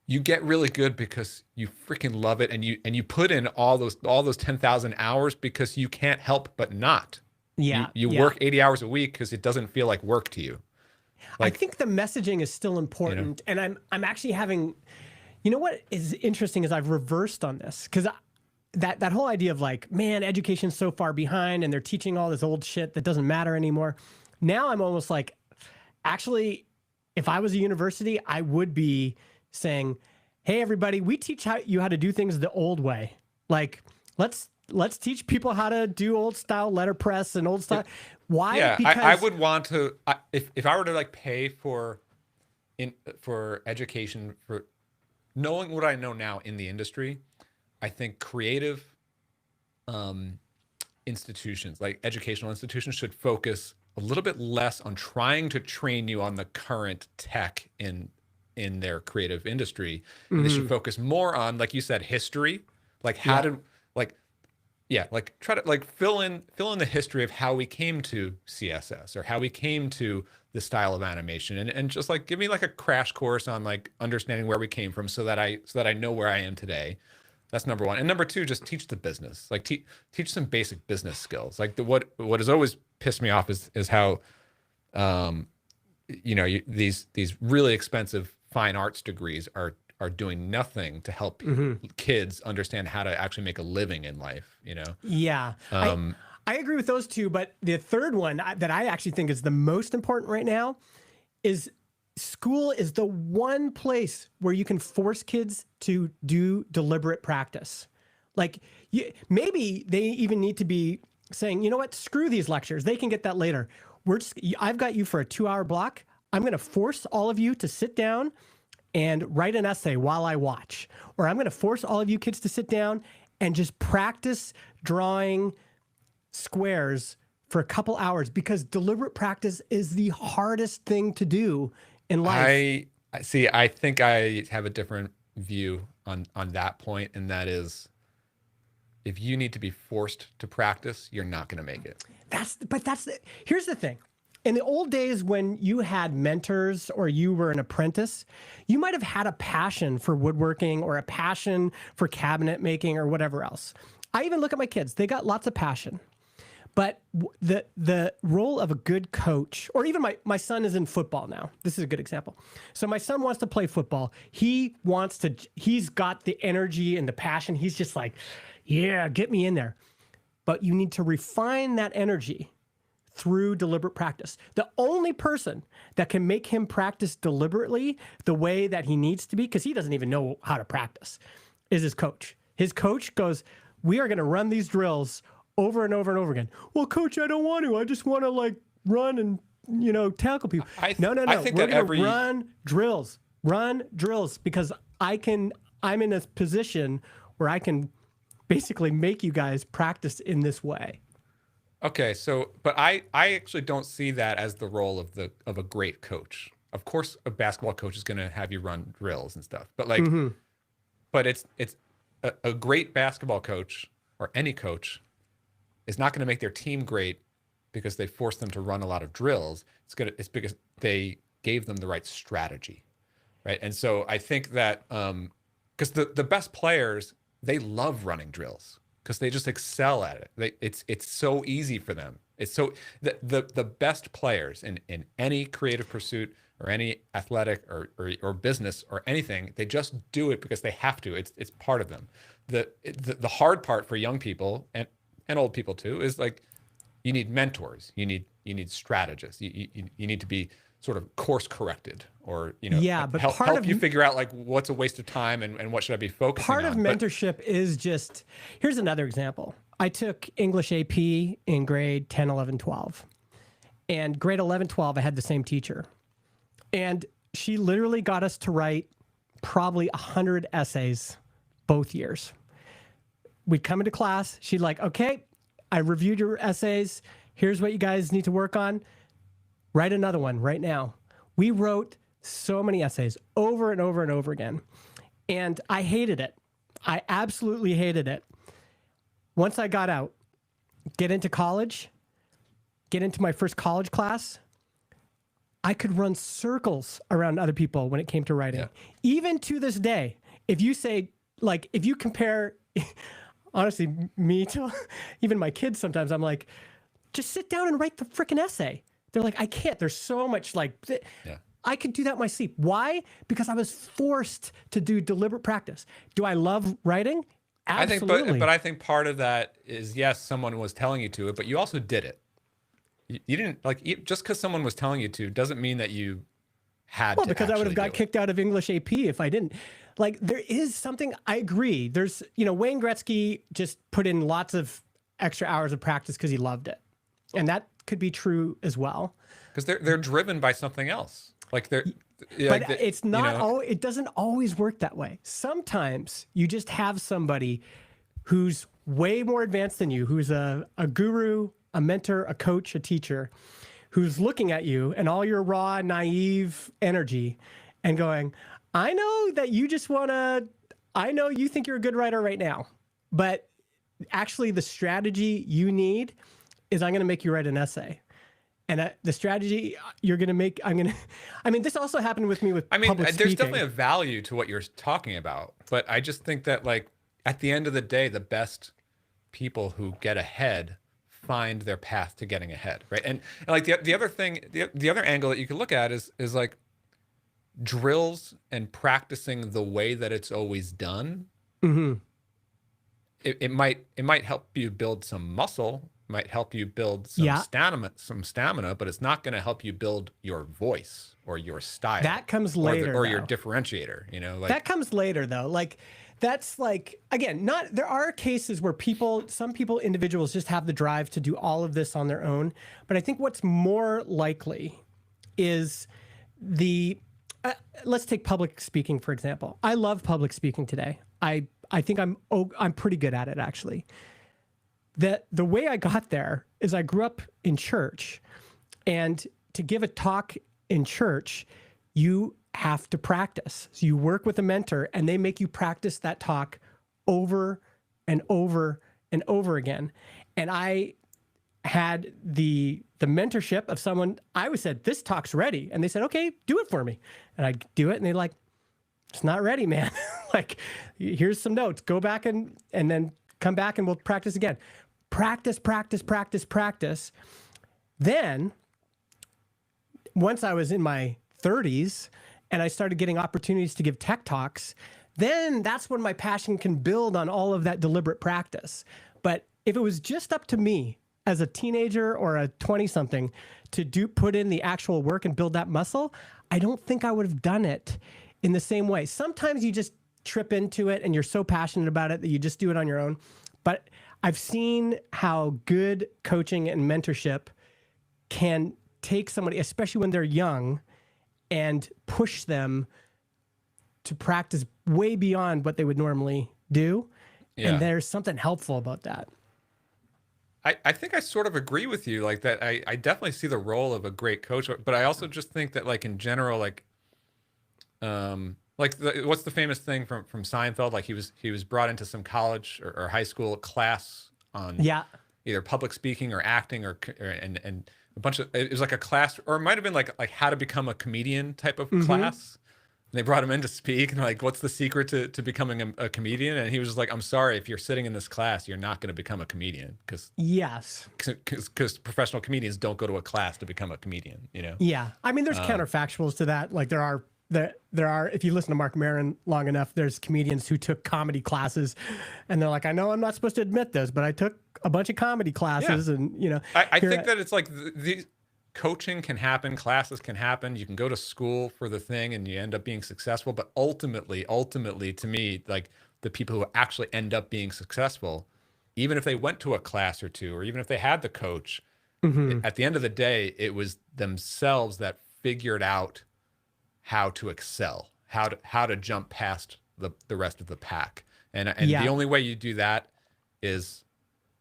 you get really good because you freaking love it and you put in all those 10,000 hours because you can't help but not. You work 80 hours a week because it doesn't feel like work to you. Like, I think the messaging is still important, and I'm actually having, you know what is interesting is I've reversed on this because that whole idea of like, man, education's so far behind and they're teaching all this old shit that doesn't matter anymore. Now I'm almost like, actually, if I was a university, I would be saying, hey, everybody, we teach you how to do things the old way. Like, let's teach people how to do old style letterpress and old style. Why? Yeah, because I would want to, if I were to like pay for education, for knowing what I know now in the industry, I think creative institutions, like educational institutions, should focus a little bit less on trying to train you on the current tech in their creative industry. And they should focus more on, like you said, history, like how to like try to like fill in the history of how we came to CSS or how we came to the style of animation, and just like give me like a crash course on like understanding where we came from so that I know where I am today. That's number one. And number two, just teach the business, like teach some basic business skills. Like what has always pissed me off is how these really expensive fine arts degrees are doing nothing to help kids understand how to actually make a living in life, Yeah. I agree with those two, but the third one that I actually think is the most important right now is school is the one place where you can force kids to do deliberate practice. Like maybe they even need to be saying, you know what, screw these lectures. They can get that later. I've got you for a 2-hour block. I'm going to force all of you to sit down and write an essay while I watch. Or I'm going to force all of you kids to sit down and just practice drawing squares for a couple hours, because deliberate practice is the hardest thing to do in life. I think I have a different view on that point, and that is, if you need to be forced to practice, you're not going to make it. Here's the thing. In the old days when you had mentors or you were an apprentice, you might have had a passion for woodworking or a passion for cabinet making or whatever else. I even look at my kids. They got lots of passion. But the role of a good coach, or even my son is in football now. This is a good example. So my son wants to play football. He's got the energy and the passion. He's just like, yeah, get me in there. But you need to refine that energy through deliberate practice. The only person that can make him practice deliberately the way that he needs to be, because he doesn't even know how to practice, is his coach. His coach goes, we are going to run these drills over and over and over again. Well, coach, I don't want to. I just want to like run and, tackle people. No. I think We're that going to run drills because I'm in a position where I can basically make you guys practice in this way. Okay, but I actually don't see that as the role of a great coach. Of course, a basketball coach is going to have you run drills and stuff, but but it's a great basketball coach, or any coach, is not going to make their team great because they force them to run a lot of drills. It's because they gave them the right strategy, right? And so I think that because the best players, they love running drills, because they just excel at it. It's so easy for them. It's so the best players in any creative pursuit or any athletic or business or anything, they just do it because they have to. It's part of them. The hard part for young people and old people too is like, you need mentors, you need strategists, you need to be sort of course corrected, or but help you figure out like what's a waste of time and what should I be focusing on. Part of mentorship is just, here's another example. I took English AP in grade 10, 11, 12. And grade 11, 12, I had the same teacher. And she literally got us to write probably 100 essays both years. We'd come into class. She'd like, okay, I reviewed your essays. Here's what you guys need to work on. Write another one right now. We wrote so many essays over and over and over again. And I hated it. I absolutely hated it. Once I got out, get into college, get into my first college class, I could run circles around other people when it came to writing. Yeah. Even to this day, if you say, like, if you compare, honestly, me to even my kids sometimes, I'm like, just sit down and write the freaking essay. They're like, I can't. There's so much like, I could do that in my sleep. Why? Because I was forced to do deliberate practice. Do I love writing? Absolutely. I think, but I think part of that is, yes, someone was telling you to it, but you also did it. You didn't, like, just because someone was telling you to doesn't mean that you had to. Well, because I would have got kicked out of English AP if I didn't. Like, there is something, I agree. There's, Wayne Gretzky just put in lots of extra hours of practice because he loved it. And that could be true as well. Because they're driven by something else. Like they're, but it's not. It doesn't always work that way. Sometimes you just have somebody who's way more advanced than you, who's a guru, a mentor, a coach, a teacher, who's looking at you and all your raw, naive energy, and going, "I know that you just want to. I know you think you're a good writer right now, but actually, the strategy you need is I'm going to make you write an essay." And the strategy you're going to make, I mean, this also happened with me with public speaking. There's definitely a value to what you're talking about, but I just think that, like, at the end of the day, the best people who get ahead find their path to getting ahead, right? And like the other thing, the other angle that you can look at is like drills and practicing the way that it's always done. Mm-hmm. It might help you build some muscle. Might help you build some stamina, but it's not going to help you build your voice or your style. That comes later, or your differentiator. Like that comes later, though. Like that's like, again, not. There are cases where individuals just have the drive to do all of this on their own. But I think what's more likely is let's take public speaking, for example. I love public speaking today. I think I'm pretty good at it, actually. The way I got there is I grew up in church, and to give a talk in church, you have to practice. So you work with a mentor, and they make you practice that talk over and over and over again. And I had the mentorship of someone. I always said, "This talk's ready," and they said, "Okay, do it for me." And I do it, and they're like, "It's not ready, man. Like, here's some notes. Go back and then come back, and we'll practice again." Practice, practice, practice, practice. Then, once I was in my 30s and I started getting opportunities to give tech talks, then that's when my passion can build on all of that deliberate practice. But if it was just up to me as a teenager or a 20-something to put in the actual work and build that muscle, I don't think I would have done it in the same way. Sometimes you just trip into it and you're so passionate about it that you just do it on your own. But I've seen how good coaching and mentorship can take somebody, especially when they're young, and push them to practice way beyond what they would normally do. Yeah. And there's something helpful about that. I think I sort of agree with you, like that. I definitely see the role of a great coach, but I also just think that, like, in general, what's the famous thing from Seinfeld? Like he was brought into some college or high school class on either public speaking or acting and a bunch of, it was like a class, or it might have been like how to become a comedian type of class. And they brought him in to speak, and like, what's the secret to becoming a comedian? And he was just like, "I'm sorry, if you're sitting in this class, you're not going to become a comedian because professional comedians don't go to a class to become a comedian." Yeah, I mean, there's counterfactuals to that. Like there are, if you listen to Mark Maron long enough, there's comedians who took comedy classes, and they're like, "I know I'm not supposed to admit this, but I took a bunch of comedy classes." Yeah. And I think that it's like the coaching can happen, classes can happen. You can go to school for the thing and you end up being successful. But ultimately, to me, like the people who actually end up being successful, even if they went to a class or two, or even if they had the coach, at the end of the day, it was themselves that figured out how to excel, how to jump past the rest of the pack. And Yeah. the only way you do that is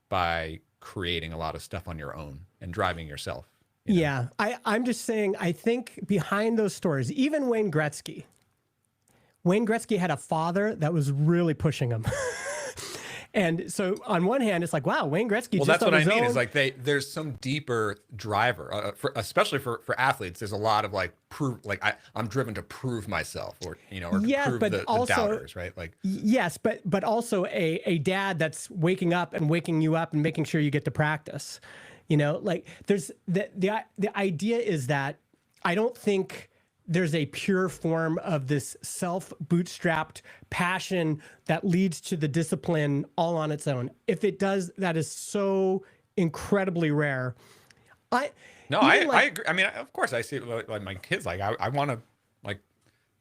by creating a lot of stuff on your own and driving yourself. You know? Yeah. I'm just saying, I think behind those stories, even Wayne Gretzky had a father that was really pushing him. And so on one hand, it's like, wow, Wayne Gretzky. Well, just that's what I mean. own. Is like there's some deeper driver, especially for athletes. There's a lot of like I'm driven to prove myself, or or yes, to prove but the also, doubters, right? Like yes, but also a dad that's waking up and waking you up and making sure you get to practice. Like there's the idea is that I don't think there's a pure form of this self-bootstrapped passion that leads to the discipline all on its own. If it does, that is so incredibly rare. I agree. I mean, of course, I see it like my kids. Like I want to, like,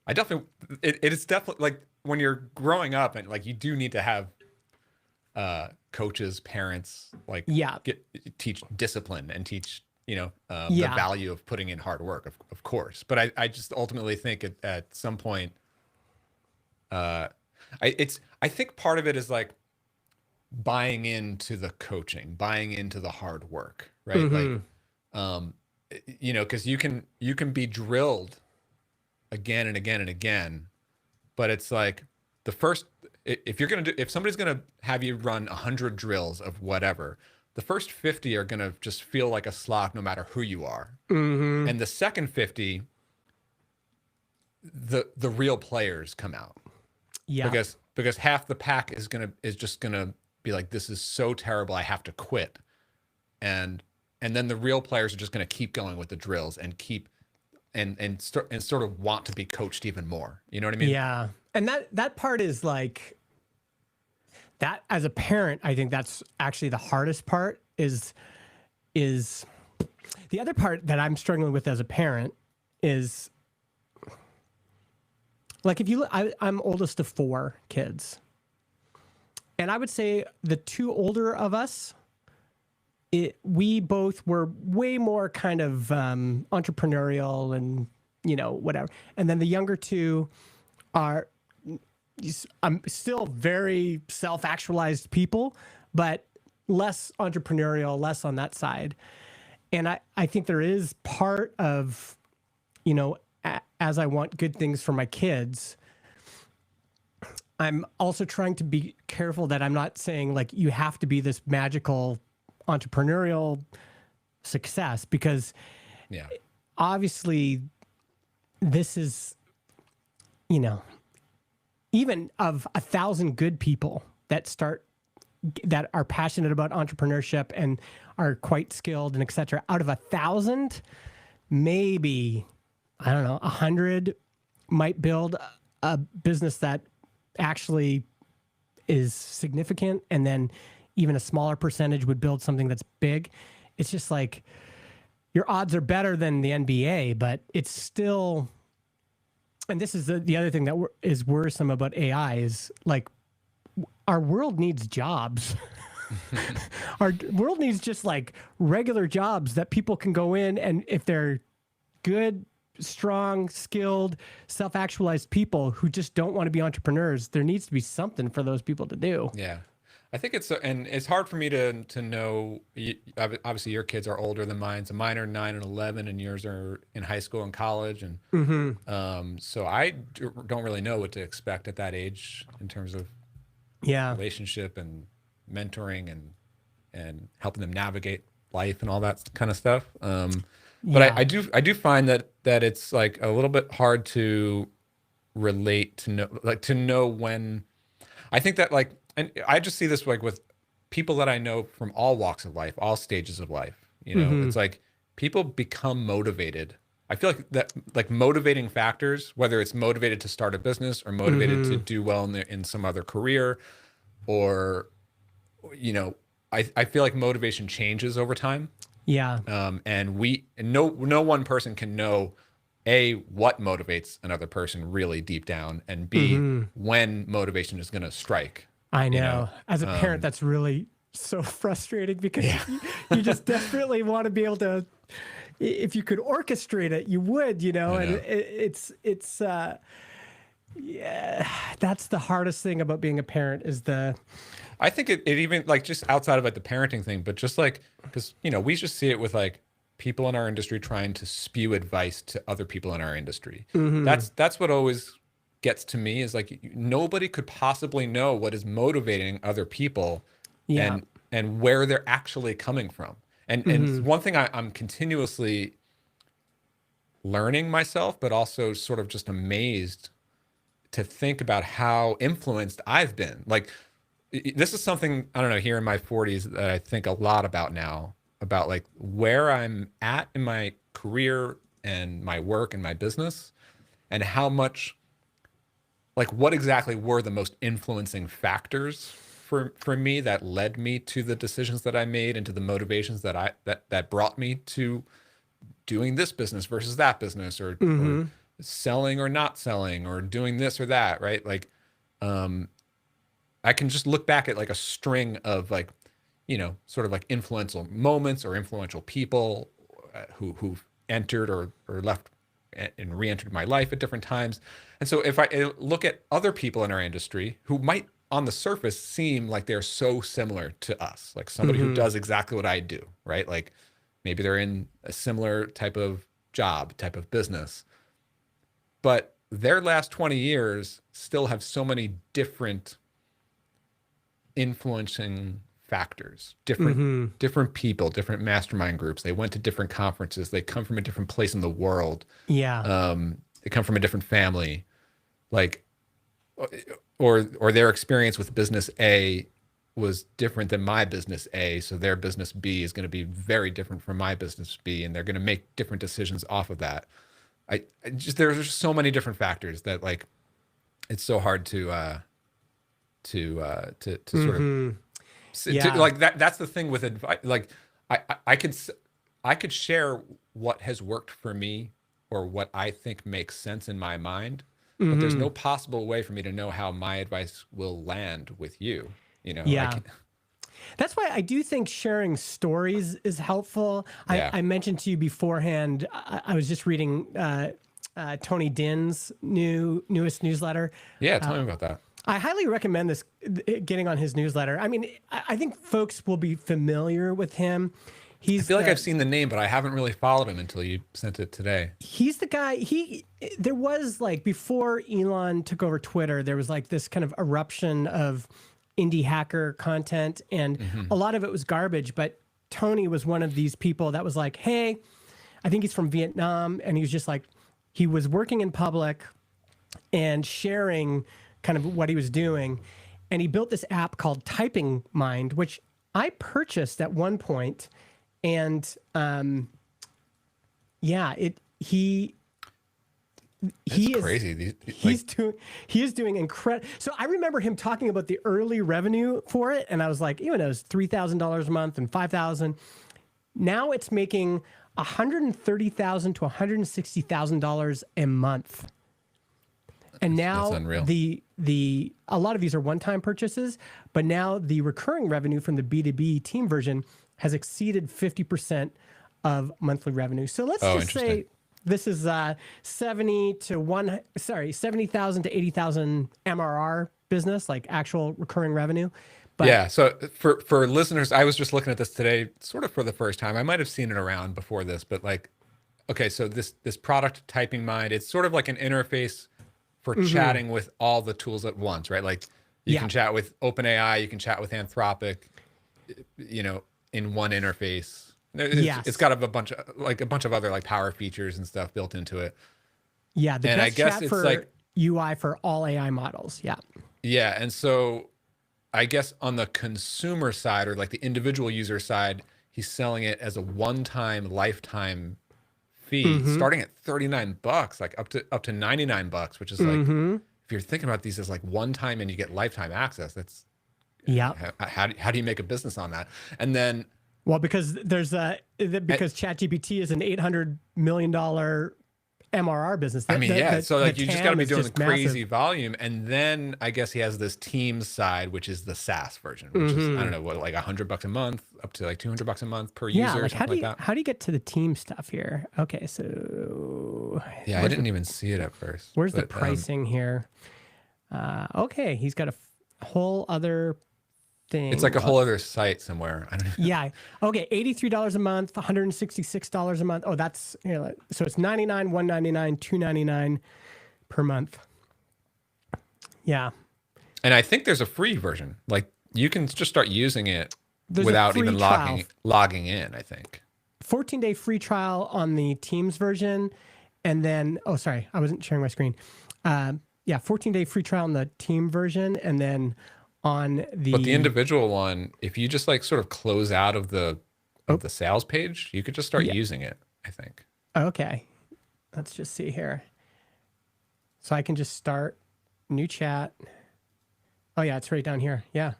I definitely. It is definitely like when you're growing up, and like you do need to have coaches, parents, like teach discipline and teach the value of putting in hard work, of course. But I just ultimately think at some point, I think part of it is like buying into the coaching, buying into the hard work, right? Mm-hmm. Like, because you can be drilled again and again and again, but it's like if somebody's gonna have you run 100 drills of whatever, the first 50 are going to just feel like a slog no matter who you are. Mm-hmm. And the second 50, the real players come out. Yeah. Because half the pack is just going to be like, this is so terrible, I have to quit. And then the real players are just going to keep going with the drills and keep and sort of want to be coached even more. You know what I mean? Yeah. And that part is like, that as a parent, I think that's actually the hardest part is the other part that I'm struggling with as a parent is like, if you look, I'm oldest of 4 kids, and I would say the 2 older of us, we both were way more kind of entrepreneurial and whatever. And then the younger 2 are, I'm still very self-actualized people, but less entrepreneurial, less on that side. And I think there is part of, as I want good things for my kids, I'm also trying to be careful that I'm not saying like, you have to be this magical entrepreneurial success, because obviously this is, even of 1,000 good people that are passionate about entrepreneurship and are quite skilled and et cetera, out of 1,000, maybe, I don't know, 100 might build a business that actually is significant. And then even a smaller percentage would build something that's big. It's just like, your odds are better than the NBA, but it's still. And this is the other thing that is worrisome about AI is like, our world needs jobs. Our world needs just like regular jobs that people can go in, and if they're good, strong, skilled, self-actualized people who just don't want to be entrepreneurs, there needs to be something for those people to do. Yeah. I think and it's hard for me to know. Obviously, your kids are older than mine. So mine are 9 and 11, and yours are in high school and college. And so I don't really know what to expect at that age in terms of relationship and mentoring and helping them navigate life and all that kind of stuff. But I do find that it's like a little bit hard to relate to know when. I think that like. And I just see this like with people that I know from all walks of life, all stages of life. It's like people become motivated. I feel like that, like motivating factors, whether it's motivated to start a business or motivated to do well in some other career, or, I feel like motivation changes over time. Yeah. And no one person can know A, what motivates another person really deep down, and B, when motivation is going to strike. I know. As a parent, that's really so frustrating, because you just desperately want to be able to, if you could orchestrate it, you would, and Yeah, that's the hardest thing about being a parent is the I think it even like just outside of like the parenting thing, but just like because we just see it with like people in our industry trying to spew advice to other people in our industry. hmm That's what always gets to me is like nobody could possibly know what is motivating other people yeah. and where they're actually coming from. And hmm one thing I'm continuously learning myself, but also sort of just amazed to think about how influenced I've been. Like this is something I don't know here in my 40s that I think a lot about now about like where I'm at in my career and my work and my business and how much like what exactly were the most influencing factors for me that led me to the decisions that I made and to the motivations that brought me to doing this business versus that business or hmm selling or not selling or doing this or that, right? Like um I can just look back at like a string of like, sort of like influential moments or influential people who've entered or left and re-entered my life at different times. And so if I look at other people in our industry who might on the surface seem like they're so similar to us, like somebody who hmm does exactly what I do, right? Like maybe they're in a similar type of job, type of business, but their last 20 years still have so many different influencing factors, hmm different people, different mastermind groups. They went to different conferences. They come from a different place in the world. Yeah. They come from a different family. Like or their experience with business A was different than my business A, so their business B is going to be very different from my business B, and they're going to make different decisions off of that. I just there's just so many different factors that like it's so hard to sort of hmm Yeah. like that. That's the thing with advice. Like I could share what has worked for me or what I think makes sense in my mind, but there's hmm no possible way for me to know how my advice will land with you. I Yeah. can. That's why I do think sharing stories is helpful. Yeah, I mentioned to you beforehand, I was just reading Tony Dinn's newest newsletter. yeah. Tell me about that. I highly recommend this, getting on his newsletter. I mean, I think folks will be familiar with him. I He's feel like I've the seen the name, but I haven't really followed him until you sent it today. he's the guy. There was like before Elon took over Twitter, there was like this kind of eruption of indie hacker content, and Hmm. a lot of it was garbage. But Tony was one of these people that was like, "Hey," I think he's from Vietnam, and he was just like, he was working in public and sharing kind of what he was doing, and he built this app called TypingMind, which I purchased at one point, and yeah, It's he is crazy. These like he's doing he is doing incredible. So I remember him talking about the early revenue for it, and I was like, even though it's $3,000 a month and 5,000, now it's making $130,000 to $160,000 a month. And that's now unreal. the a lot of these are one-time purchases, but now the recurring revenue from the B2B team version has exceeded 50% of monthly revenue. So let's Oh, just interesting. say this is 70,000 to 80,000 MRR business, like actual recurring revenue. But Yeah. So for listeners, I was just looking at this today, sort of for the first time. I might have seen it around before this, but like, okay, so this product Typing Mind, it's sort of like an interface for mhm, chatting with all the tools at once, right? Like you yeah, can chat with OpenAI, you can chat with Anthropic, you know, in one interface. It's yes. got a bunch of other like power features and stuff built into it. Yeah, the And I best guess chat it's for like, UI for all AI models. Yeah. yeah. And so I guess on the consumer side or like the individual user side, he's selling it as a one-time lifetime fee Mhm. starting at 39 bucks, like up to 99 bucks, which is like Mhm. if you're thinking about these as like one time and you get lifetime access, that's Yeah. how do you make a business on that? And then Well, because there's eh, because ChatGPT is an $800 million MRR business. I mean, yeah. So like, you just got to be doing the just crazy massive. volume, and then I guess he has this Teams side, which is the SaaS version, which is, I don't know what, like $100 a month, up to like $200 a month per Yeah, user, or like something like that. how do you get to the team stuff here? Okay, so Yeah, I didn't even see it at first. where's the pricing here? Okay, he's got a whole other thing. It's like a whole other site somewhere. I don't know. Yeah. Okay, $83 a month, $166 a month. Oh, that's so it's $99, $199, $299 per month. Yeah. And I think there's a free version. Like, you can just start using it There's without a free even trial. logging in, I think. 14-day free trial on the Teams version. And then, oh, sorry, I wasn't sharing my screen. Yeah, 14-day free trial on the team version. And then on the... But the individual one, if you just like sort of close out of the sales page, you could just start using it, I think. Okay. Let's just see here. So I can just start new chat. Oh, yeah, it's right down here. Yeah.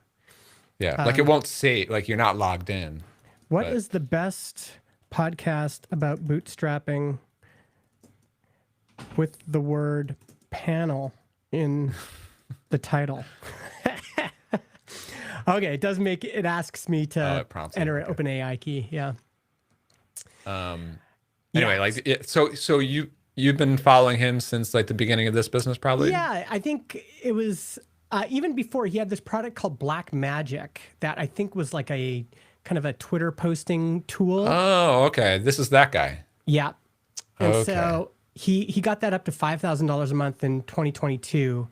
Yeah, like it won't say, like you're not logged in. What is the best podcast about bootstrapping with the word panel in the title? Okay, it asks me to enter an OpenAI key. Yeah. Anyway, like, so you've been following him since like the beginning of this business, probably? Yeah, I think it was even before. He had this product called Black Magic that I think was like a kind of a Twitter posting tool. Oh, okay. This is that guy. Yeah. And so he got that up to $5,000 a month in 2022.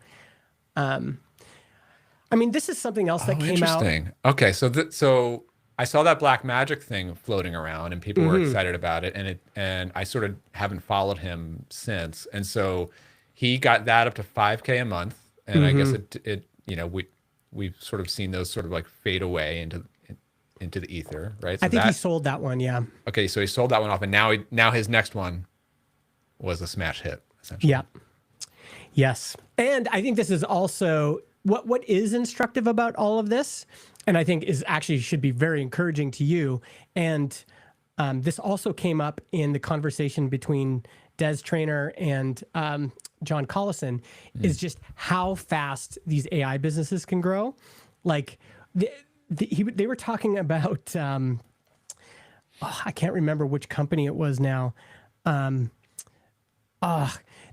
I mean, this is something else that came out. Interesting. Okay, so I saw that Black Magic thing floating around, and people were excited about it, and I sort of haven't followed him since. And so he got that up to $5K a month, and I guess it we've sort of seen those sort of like fade away into the ether, right? So I think he sold that one, yeah. Okay, so he sold that one off, and now his next one was a smash hit, essentially. Yeah. Yes. And I think this is also what is instructive about all of this, and I think is actually should be very encouraging to you. And this also came up in the conversation between Des Traynor and John Collison, is just how fast these AI businesses can grow. Like they were talking about, I can't remember which company it was now.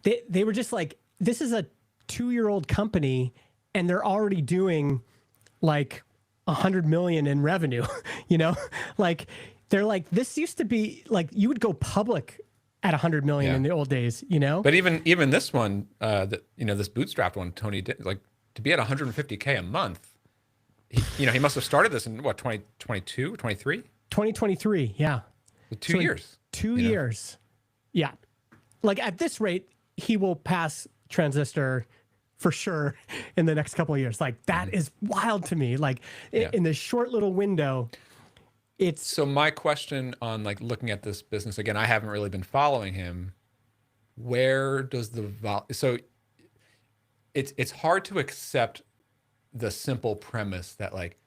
They were just like, this is a 2-year-old company, and they're already doing like 100 million in revenue. Like they're like, this used to be like you would go public at 100 million in the old days. But even this one, this bootstrapped one, Tony did, like, to be at 150K a month. He must have started this in what, 2022, 23? 2023, yeah. So 2 years. 2 years. Yeah. Like at this rate, he will pass Transistor for sure in the next couple of years. Like that is wild to me. Like in this short little window, it's... So my question on like looking at this business, again, I haven't really been following him. Where does so it's hard to accept the simple premise that like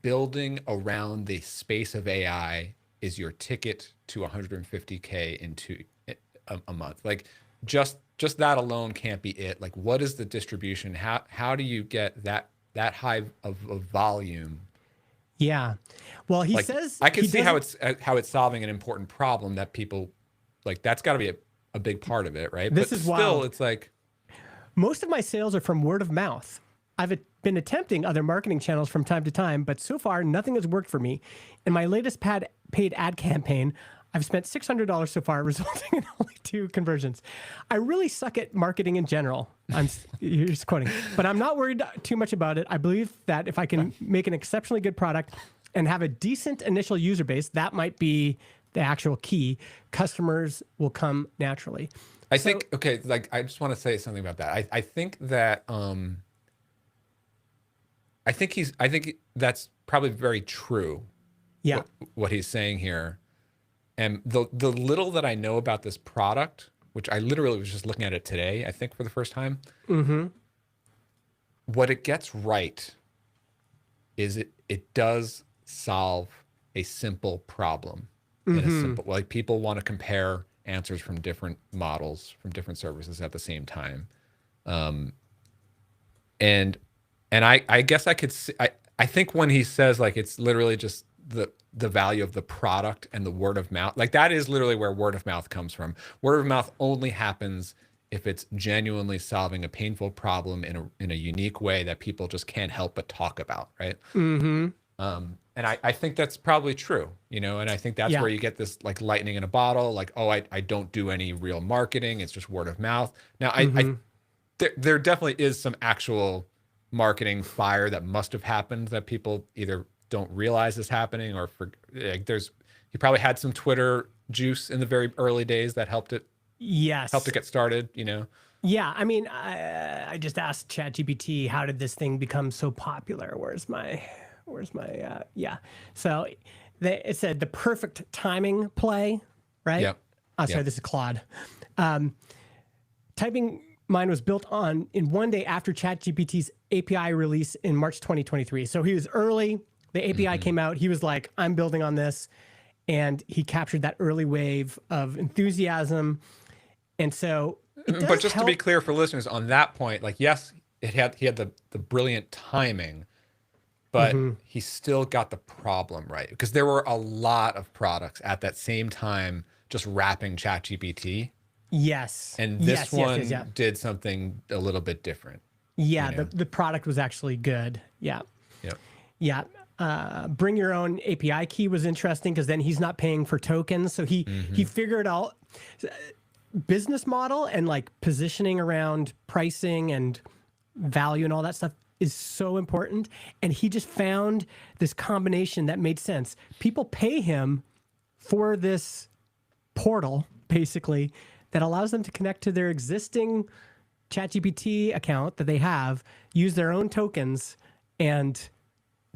building around the space of AI is your ticket to 150K into a month. Like just that alone can't be it. Like, what is the distribution? How do you get that high of volume? Yeah. Well, he says I can see how it's solving an important problem that people like. That's got to be a big part of it, right? This but is still, wild. It's like most of my sales are from word of mouth. I've been attempting other marketing channels from time to time, but so far nothing has worked for me. In my latest paid ad campaign, I've spent $600 so far, resulting in only 2 conversions. I really suck at marketing in general. You're just quoting, but I'm not worried too much about it. I believe that if I can make an exceptionally good product and have a decent initial user base, that might be the actual key. Customers will come naturally. I think, okay, like I just want to say something about that. I think that I think that's probably very true. Yeah. What he's saying here. And the little that I know about this product, which I literally was just looking at it today, I think for the first time. What it gets right is it does solve a simple problem in a simple, like people want to compare answers from different models, from different services at the same time. Um, and I guess I could see, I think when he says like it's literally just the value of the product and the word of mouth, like that is literally where word of mouth comes from. Word of mouth only happens if it's genuinely solving a painful problem in a unique way that people just can't help but talk about, right? Mm-hmm. And I think that's probably true, you know, and I think that's where you get this like lightning in a bottle, like, oh, I don't do any real marketing. It's just word of mouth. Now, there definitely is some actual marketing fire that must have happened that people either don't realize is happening or like he probably had some Twitter juice in the very early days that helped it get started, you know? Yeah. I mean, I just asked ChatGPT, how did this thing become so popular? Where's my yeah. So it said the perfect timing play, right? Yeah. Oh, sorry, this is Claude. TypingMind was built in one day after ChatGPT's API release in March 2023. So he was early. The API came out. He was like, I'm building on this. And he captured that early wave of enthusiasm. And so but just to be clear for listeners on that point, like, yes, he had the brilliant timing, but he still got the problem right, because there were a lot of products at that same time just wrapping ChatGPT. Yes. And this one did something a little bit different. Yeah, you know? the product was actually good. Yeah. Yep. Yeah. Bring your own API key was interesting because then he's not paying for tokens. So he figured out business model and like positioning around pricing and value and all that stuff is so important. And he just found this combination that made sense. People pay him for this portal, basically, that allows them to connect to their existing ChatGPT account that they have, use their own tokens, and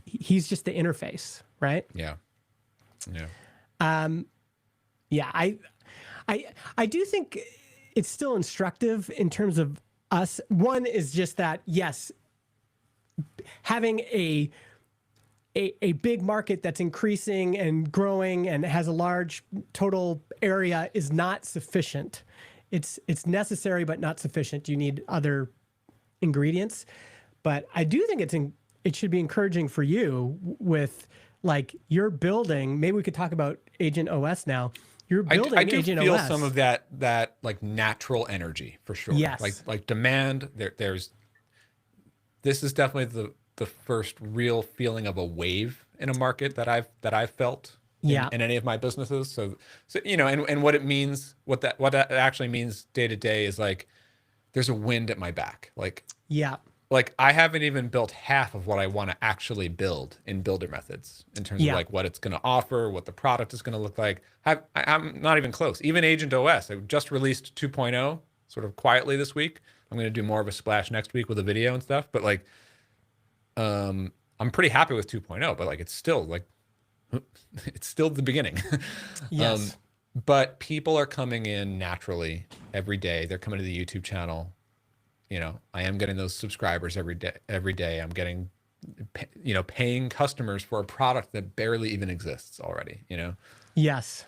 he's just the interface, right? Yeah. Yeah. I do think it's still instructive in terms of us. One is just that, yes, having a big market that's increasing and growing and has a large total area is not sufficient. It's necessary, but not sufficient. You need other ingredients. But I do think it should be encouraging for you with like you're building. Maybe we could talk about Agent OS now. You're building I do Agent feel OS. some of that like natural energy for sure. Yes. Like demand. This is definitely the first real feeling of a wave in a market that I've felt in any of my businesses. So you know, and what it means, what that actually means day to day is like there's a wind at my back. Like I haven't even built half of what I want to actually build in builder methods in terms of like what it's going to offer, what the product is going to look like. I'm not even close. Even Agent OS, I just released 2.0 sort of quietly this week. I'm going to do more of a splash next week with a video and stuff. But like, I'm pretty happy with 2.0, but like, it's still the beginning. Yes. But people are coming in naturally every day. They're coming to the YouTube channel. You know, I am getting those subscribers every day. I'm getting, paying customers for a product that barely even exists already, you know? Yes.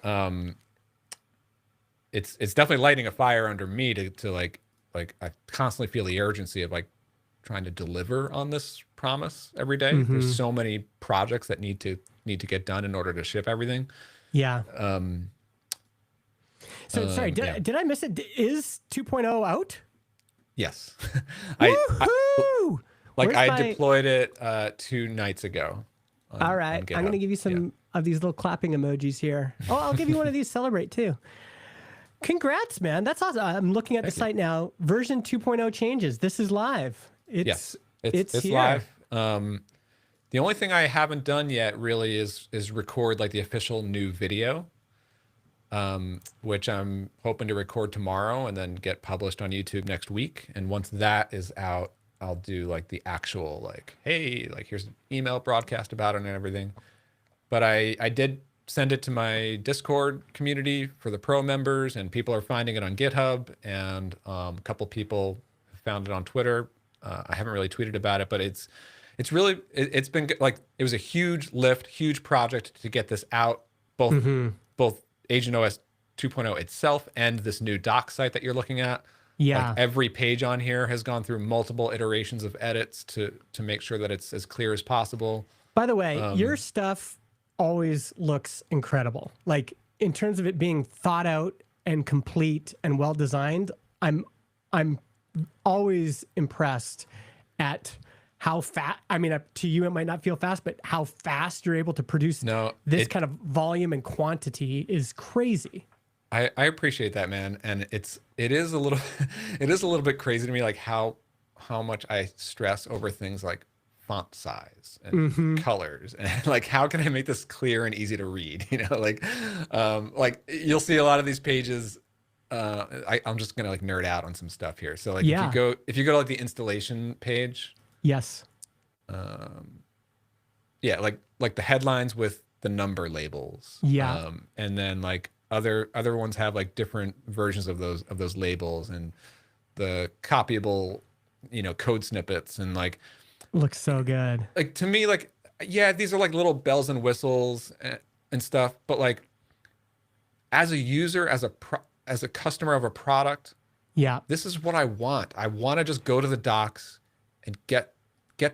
It's definitely lighting a fire under me to like I constantly feel the urgency of like trying to deliver on this promise every day. There's so many projects that need to get done in order to ship everything. Yeah. Sorry, did I miss it? Is 2.0 out? Yes. Woohoo! I deployed it 2 nights ago. All right. I'm going to give you some of these little clapping emojis here. Oh, I'll give you one of these. Celebrate too. Congrats, man. That's awesome. I'm looking at the site now. Version 2.0 changes. This is live. It's here. Live. The only thing I haven't done yet really is record like the official new video, which I'm hoping to record tomorrow and then get published on YouTube next week. And once that is out, I'll do like the actual like, hey, like here's an email broadcast about it and everything. But I did send it to my Discord community for the pro members, and people are finding it on GitHub, and a couple people found it on Twitter. I haven't really tweeted about it, but it's been like, it was a huge lift, huge project to get this out, both Agent OS 2.0 itself and this new doc site that you're looking at. Like Yeah. every page on here has gone through multiple iterations of edits to make sure that it's as clear as possible. By the way, your stuff always looks incredible. Like in terms of it being thought out and complete and well designed, I'm always impressed at how fast. I mean, to you it might not feel fast, but how fast you're able to produce this kind of volume and quantity is crazy. I appreciate that, man, and it is a little it is a little bit crazy to me, like how much I stress over things like font size and colors, and like how can I make this clear and easy to read? You know, like you'll see a lot of these pages. I'm just gonna like nerd out on some stuff here. So like if you go to like the installation page, yes, yeah, like the headlines with the number labels, and then like other ones have like different versions of those labels and the copyable, code snippets, and like looks so good. Like to me, like, yeah, these are like little bells and whistles and stuff, but like as a user, as a customer of a product, this is what I want. I want to just go to the docs and get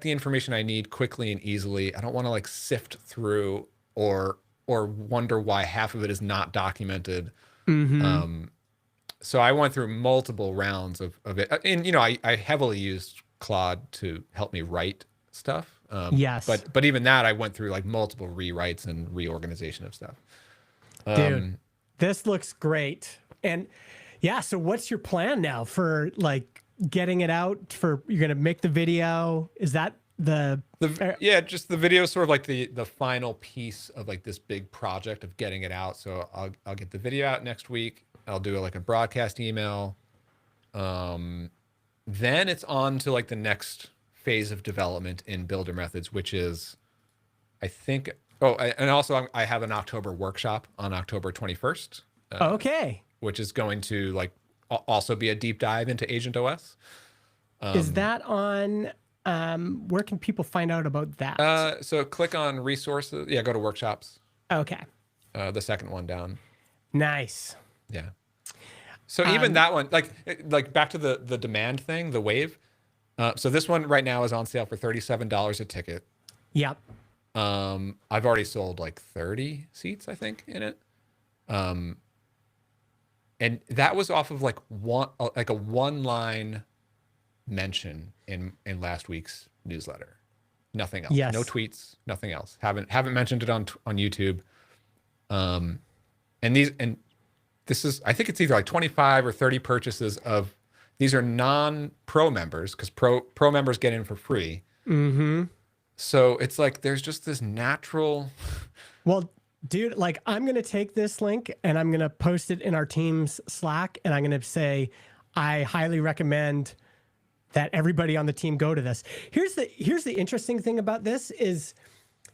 the information I need quickly and easily. I don't want to like sift through or wonder why half of it is not documented. So I went through multiple rounds of it, and I heavily used Claude to help me write stuff. Yes, but even that I went through like multiple rewrites and reorganization of stuff. Dude, this looks great. And yeah, so what's your plan now for like getting it out? You're gonna make the video? Is that just the video is sort of like the final piece of like this big project of getting it out. So I'll get the video out next week. I'll do like a broadcast email. Then it's on to like the next phase of development in Builder Methods, which is, I think. And also I have an October workshop on October 21st. Okay. Which is going to like also be a deep dive into Agent OS. Is that on? Where can people find out about that? So click on resources. Yeah, go to workshops. Okay. The second one down. Nice. Yeah. So even that one, like back to the demand thing, the wave. So this one right now is on sale for $37 a ticket. Yep. I've already sold like 30 seats, I think, in it. And that was off of like a one-line mention in last week's newsletter. Nothing else. Yes. No tweets. Nothing else. Haven't mentioned it on YouTube. And this is, I think it's either like 25 or 30 purchases of, these are non-pro members, because pro members get in for free. So it's like there's just this natural. Well, dude, like I'm gonna take this link and I'm gonna post it in our team's Slack, and I'm gonna say I highly recommend that everybody on the team go to this. Here's the interesting thing about this is,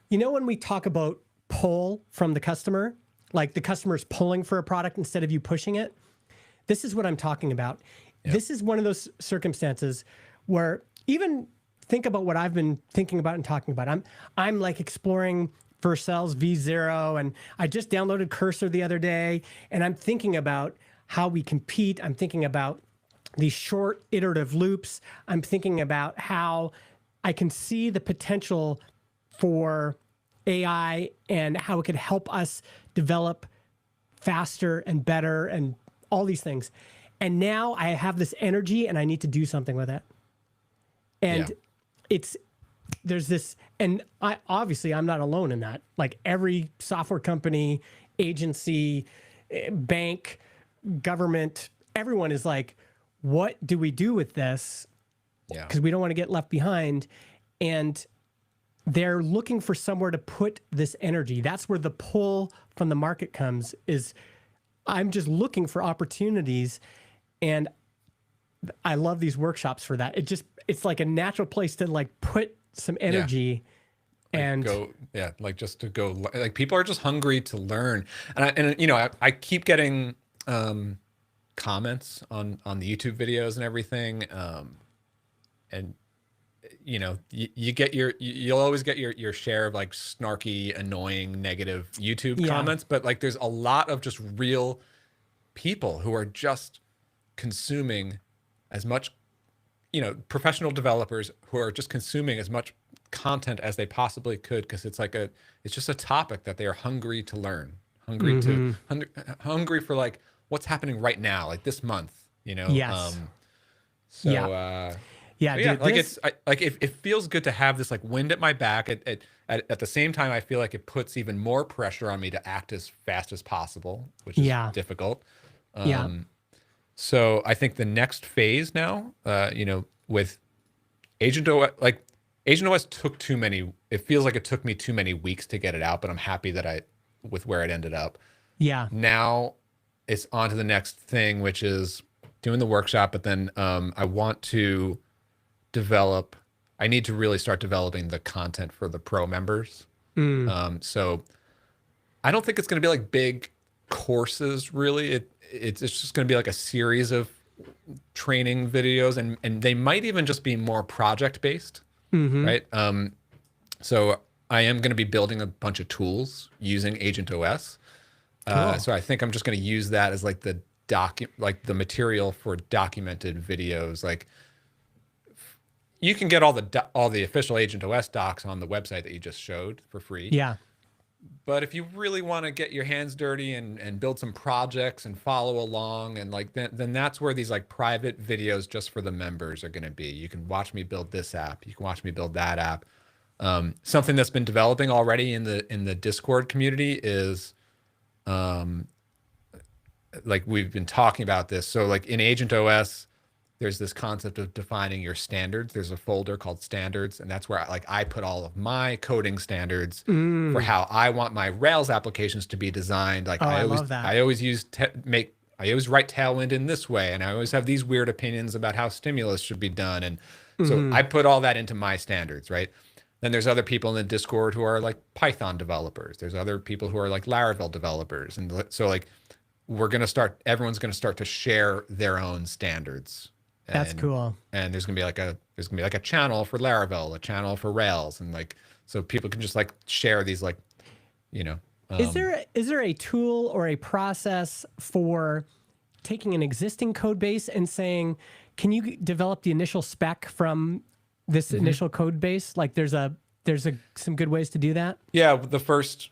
when we talk about pull from the customer, like the customer's pulling for a product instead of you pushing it, this is what I'm talking about. Yep. This is one of those circumstances where even think about what I've been thinking about and talking about. I'm like exploring Vercel's V0, and I just downloaded Cursor the other day, and I'm thinking about how we compete. I'm thinking about these short iterative loops. I'm thinking about how I can see the potential for AI and how it could help us develop faster and better and all these things. And now I have this energy and I need to do something with it. And there's this, and I'm not alone in that. Like every software company, agency, bank, government, everyone is like, what do we do with this? Because we don't want to get left behind. And they're looking for somewhere to put this energy. That's where the pull from the market comes, is I'm just looking for opportunities. And I love these workshops for that. It's like a natural place to like put some energy and go, just to go, like people are just hungry to learn. And I keep getting comments on the YouTube videos and everything. And you'll always get your share of like snarky, annoying, negative YouTube comments, but like there's a lot of just real people who are just consuming as much, professional developers who are just consuming as much content as they possibly could, because it's just a topic that they are hungry to learn, hungry for like what's happening right now, like this month, Yes. So Yeah, yeah, dude, like this, it feels good to have this like wind at my back. At the same time, I feel like it puts even more pressure on me to act as fast as possible, which is yeah, difficult. yeah, So I think the next phase now, with Agent OS, like Agent OS took too many. It feels like it took me too many weeks to get it out, but I'm happy that with where it ended up. yeah, Now it's on to the next thing, which is doing the workshop. But then I want to develop. I need to really start developing the content for the pro members. So I don't think it's going to be like big courses, really. It's just going to be like a series of training videos, and they might even just be more project based, right? So I am going to be building a bunch of tools using Agent OS. cool. So I think I'm just going to use that as like the material for documented videos. Like you can get all the official Agent OS docs on the website that you just showed for free. Yeah, But if you really want to get your hands dirty and build some projects and follow along, and like then that's where these like private videos just for the members are going to be. You can watch me build this app. You can watch me build that app. Something that's been developing already in the Discord community is like we've been talking about this. So like in Agent OS, there's this concept of defining your standards. There's a folder called standards, and that's where I put all of my coding standards for how I want my Rails applications to be designed. Like I love that. I always I always write Tailwind in this way, and I always have these weird opinions about how stimulus should be done. And so I put all that into my standards, right? Then there's other people in the Discord who are like Python developers. There's other people who are like Laravel developers. And so like everyone's going to start to share their own standards. That's cool. And there's gonna be like a channel for Laravel, a channel for Rails, and like so people can just like share these like, Is there a tool or a process for taking an existing code base and saying, can you develop the initial spec from this initial code base? Like there's some good ways to do that. Yeah, the first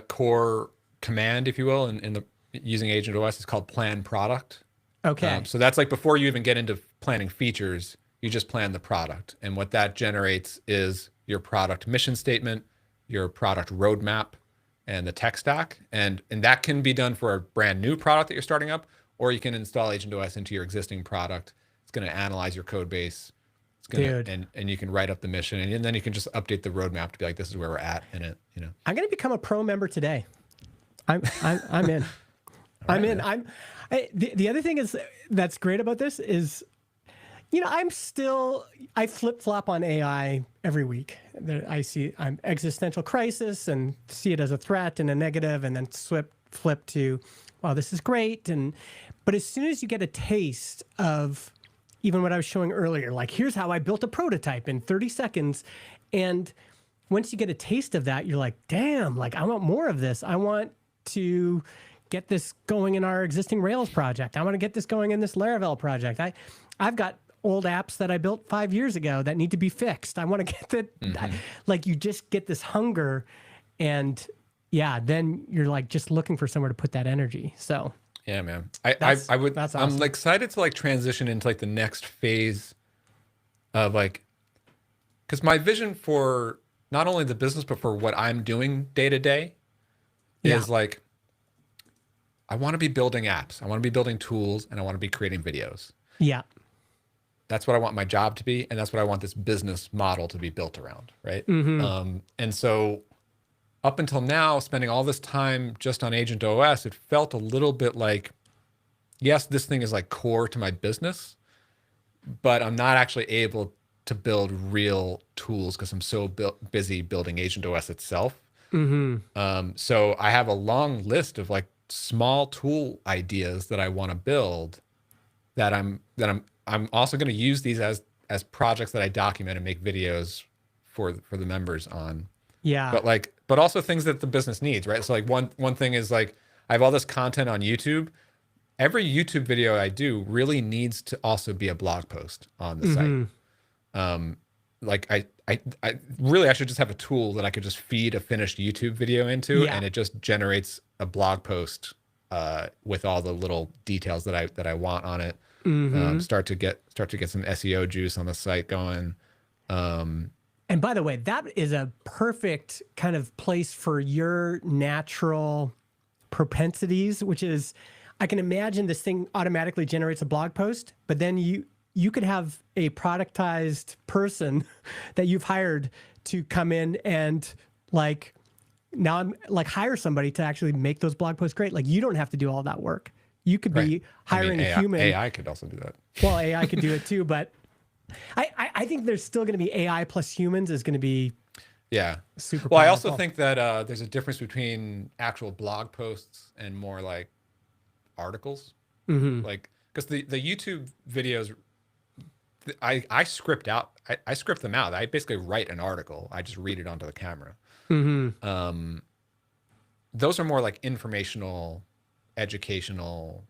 core command, if you will, in using Agent OS is called plan product. Okay. So that's like before you even get into planning features, you just plan the product. And what that generates is your product mission statement, your product roadmap, and the tech stack. And that can be done for a brand new product that you're starting up, or you can install Agent OS into your existing product. It's going to analyze your code base. It's going to, and you can write up the mission, and then you can just update the roadmap to be like, this is where we're at in it. I'm going to become a pro member today. I'm in. I'm in. The other thing that's great about this is, I flip flop on AI every week. I see I'm existential crisis and see it as a threat and a negative, and then flip to, wow, this is great. But as soon as you get a taste of even what I was showing earlier, like here's how I built a prototype in 30 seconds, and once you get a taste of that, you're like, damn, like I want more of this. I want to get this going in our existing Rails project. I want to get this going in this Laravel project. I've got old apps that I built 5 years ago that need to be fixed. I want to get that. Like you just get this hunger, and yeah, then you're like just looking for somewhere to put that energy. So yeah, man, that's awesome. I'm like excited to like transition into like the next phase of like, because my vision for not only the business, but for what I'm doing day to day is like, I want to be building apps. I want to be building tools, and I want to be creating videos. Yeah. That's what I want my job to be, and that's what I want this business model to be built around, right? And so up until now, spending all this time just on Agent OS, it felt a little bit like, yes, this thing is like core to my business, but I'm not actually able to build real tools because I'm so busy building Agent OS itself. So I have a long list of like small tool ideas that I want to build that I'm also going to use these as projects that I document and make videos for the members on. Yeah. But also things that the business needs, right? So like one thing is like, I have all this content on YouTube. Every YouTube video I do really needs to also be a blog post on the site. Like I really, I should just have a tool that I could just feed a finished YouTube video into, and it just generates a blog post with all the little details that I want on it. Start to get some SEO juice on the site going. And by the way, that is a perfect kind of place for your natural propensities, which is, I can imagine this thing automatically generates a blog post, but then you could have a productized person that you've hired to come in and like, now I'm like hire somebody to actually make those blog posts great. Like you don't have to do all that work. You could be hiring a human. AI could also do that. Well, AI could do it too, but I think there's still going to be AI plus humans is going to be super Well, powerful. I also think that there's a difference between actual blog posts and more like articles. Like, because the YouTube videos, I script them out. I basically write an article. I just read it onto the camera. Those are more like informational, educational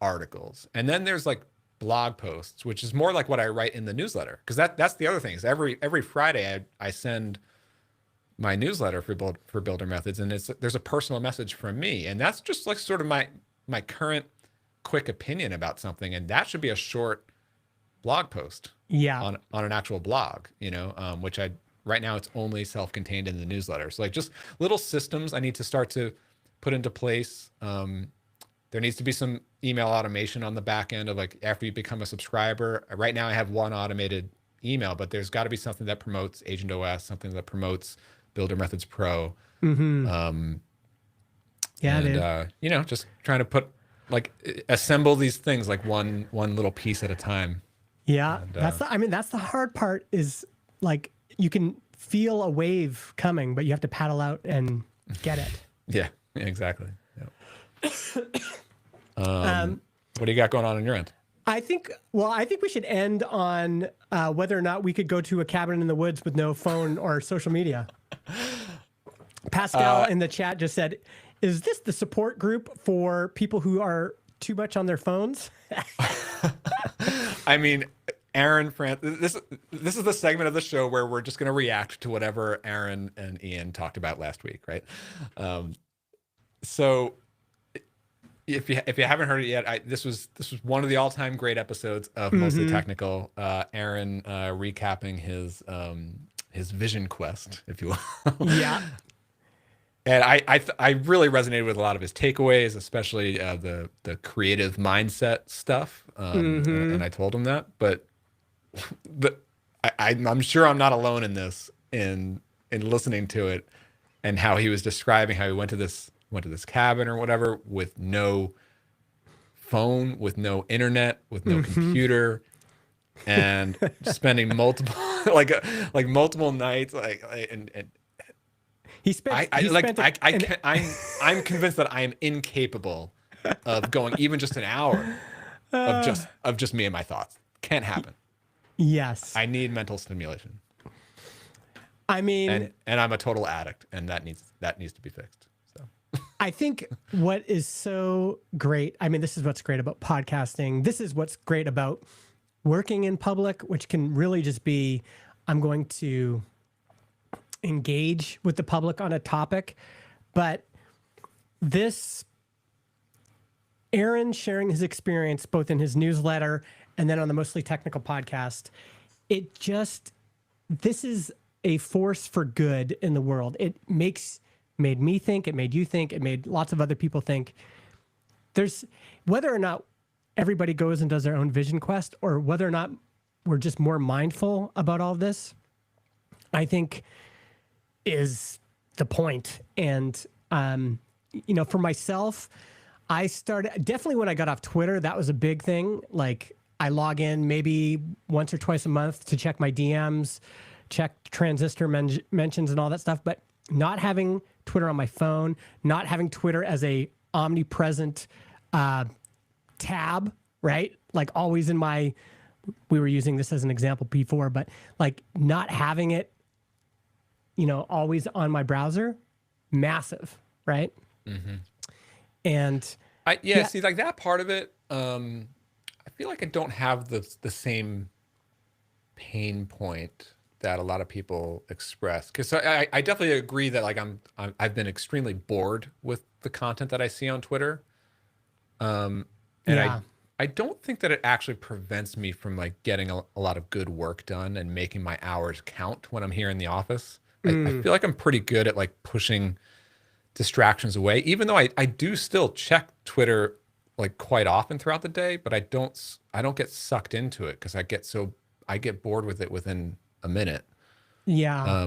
articles. And then there's like blog posts, which is more like what I write in the newsletter. Because that's the other thing is every Friday I send my newsletter for Builder Methods, and there's a personal message from me, and that's just like sort of my current quick opinion about something, and that should be a short blog post on an actual blog, which right now it's only self-contained in the newsletter. So like just little systems I need to start to put into place. There needs to be some email automation on the back end of like after you become a subscriber. Right now I have one automated email, but there's got to be something that promotes Agent OS, something that promotes Builder Methods Pro. Just trying to put assemble these things like one little piece at a time. Yeah, and that's the hard part is like you can feel a wave coming, but you have to paddle out and get it. Yeah, exactly. What do you got going on your end? I think we should end on whether or not we could go to a cabin in the woods with no phone or social media. Pascal in the chat just said, is this the support group for people who are too much on their phones? I mean, Aaron, this is the segment of the show where we're just going to react to whatever Aaron and Ian talked about last week, right? So if you haven't heard it yet, this was one of the all-time great episodes of Mostly Technical. Aaron recapping his vision quest, if you will. Yeah. And I really resonated with a lot of his takeaways, especially the creative mindset stuff. And I told him that, but I'm sure I'm not alone in this, in listening to it, and how he was describing how he went to this cabin or whatever with no phone, with no internet, with no computer, and spending multiple multiple nights and I'm convinced that I am incapable of going even just an hour of just me and my thoughts. Can't happen. Yes. I need mental stimulation. I mean, and I'm a total addict, and that needs to be fixed. So I think what is so great, I mean, this is what's great about podcasting. This is what's great about working in public, which can really just be, I'm going to engage with the public on a topic, but Aaron sharing his experience both in his newsletter and then on the Mostly Technical podcast, this is a force for good in the world. It made me think, it made you think, it made lots of other people think. There's whether or not everybody goes and does their own vision quest, or whether or not we're just more mindful about all this, I think is the point. And, for myself, I started definitely when I got off Twitter, that was a big thing. Like I log in maybe once or twice a month to check my DMs, check transistor mentions and all that stuff, but not having Twitter on my phone, not having Twitter as a omnipresent tab, right? Like always we were using this as an example before, but like not having it, always on my browser, massive, right? And See, like that part of it, I feel like I don't have the same pain point that a lot of people express. Because I definitely agree that like I've been extremely bored with the content that I see on Twitter. And yeah, I don't think that it actually prevents me from like getting a lot of good work done and making my hours count when I'm here in the office. I feel like I'm pretty good at like pushing distractions away, even though I do still check Twitter like quite often throughout the day, but I don't get sucked into it because I get bored with it within a minute. yeah.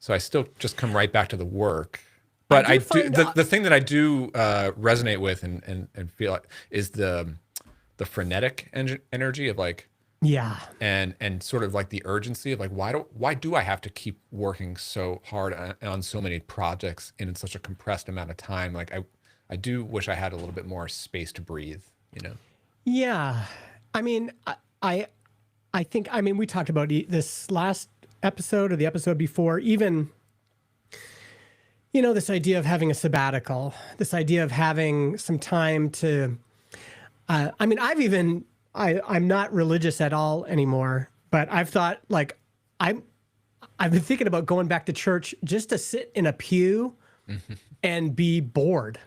So I still just come right back to the work. I But do I do find the thing that I do resonate with and feel like is the frenetic energy of like yeah. and sort of like the urgency of like why do I have to keep working so hard on so many projects in such a compressed amount of time? Like I do wish I had a little bit more space to breathe, you know? Yeah. I mean, I think, I mean, we talked about this last episode or the episode before, even, you know, this idea of having a sabbatical, this idea of having some time to, I mean, I'm not religious at all anymore, but I've thought like, I've been thinking about going back to church just to sit in a pew and be bored.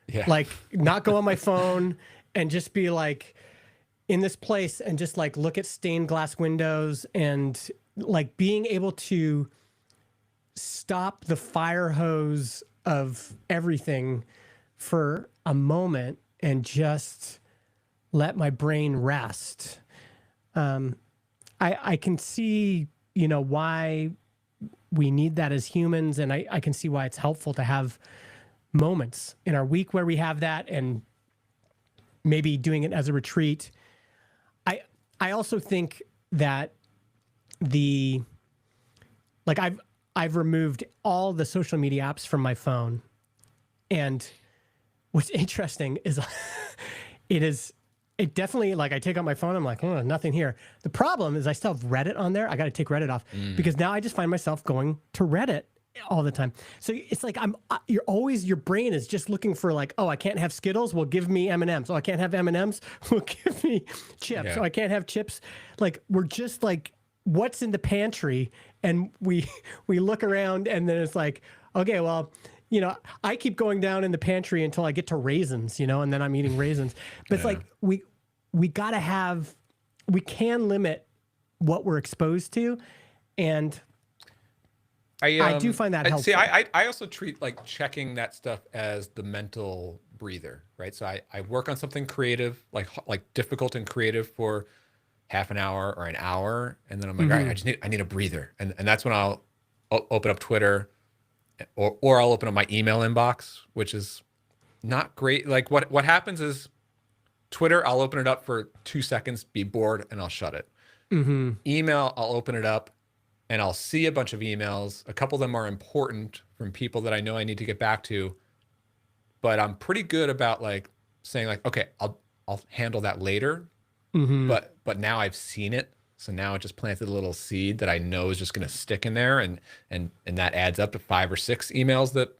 Yeah. Like not go on my phone and just be like in this place and just like look at stained glass windows and like being able to stop the fire hose of everything for a moment and just let my brain rest. I can see, you know, why we need that as humans. And I can see why it's helpful to have moments in our week where we have that and maybe doing it as a retreat. I also think that I've removed all the social media apps from my phone. And what's interesting is it definitely, like I take out my phone, I'm like, oh, nothing here. The problem is I still have Reddit on there. I got to take Reddit off because now I just find myself going to Reddit all the time. So it's like your brain is just looking for like, oh, I can't have Skittles. Well, give me M&Ms. Oh, I can't have M&Ms. Well, give me chips. Yeah. Oh, I can't have chips. Like we're just like, what's in the pantry? And we look around and then it's like, okay, well, you know, I keep going down in the pantry until I get to raisins, you know, and then I'm eating raisins. But it's like we can limit what we're exposed to, and I do find that helpful. See, I also treat like checking that stuff as the mental breather, right? So I work on something creative, like difficult and creative for half an hour or an hour, and then I'm like, all right, I need a breather, and that's when I'll open up Twitter, or I'll open up my email inbox, which is not great. Like what happens is Twitter, I'll open it up for 2 seconds, be bored, and I'll shut it. Email, I'll open it up and I'll see a bunch of emails. A couple of them are important from people that I know I need to get back to, but I'm pretty good about like saying like, okay, I'll handle that later. But now I've seen it. So now it just planted a little seed that I know is just going to stick in there, and that adds up to 5 or 6 emails it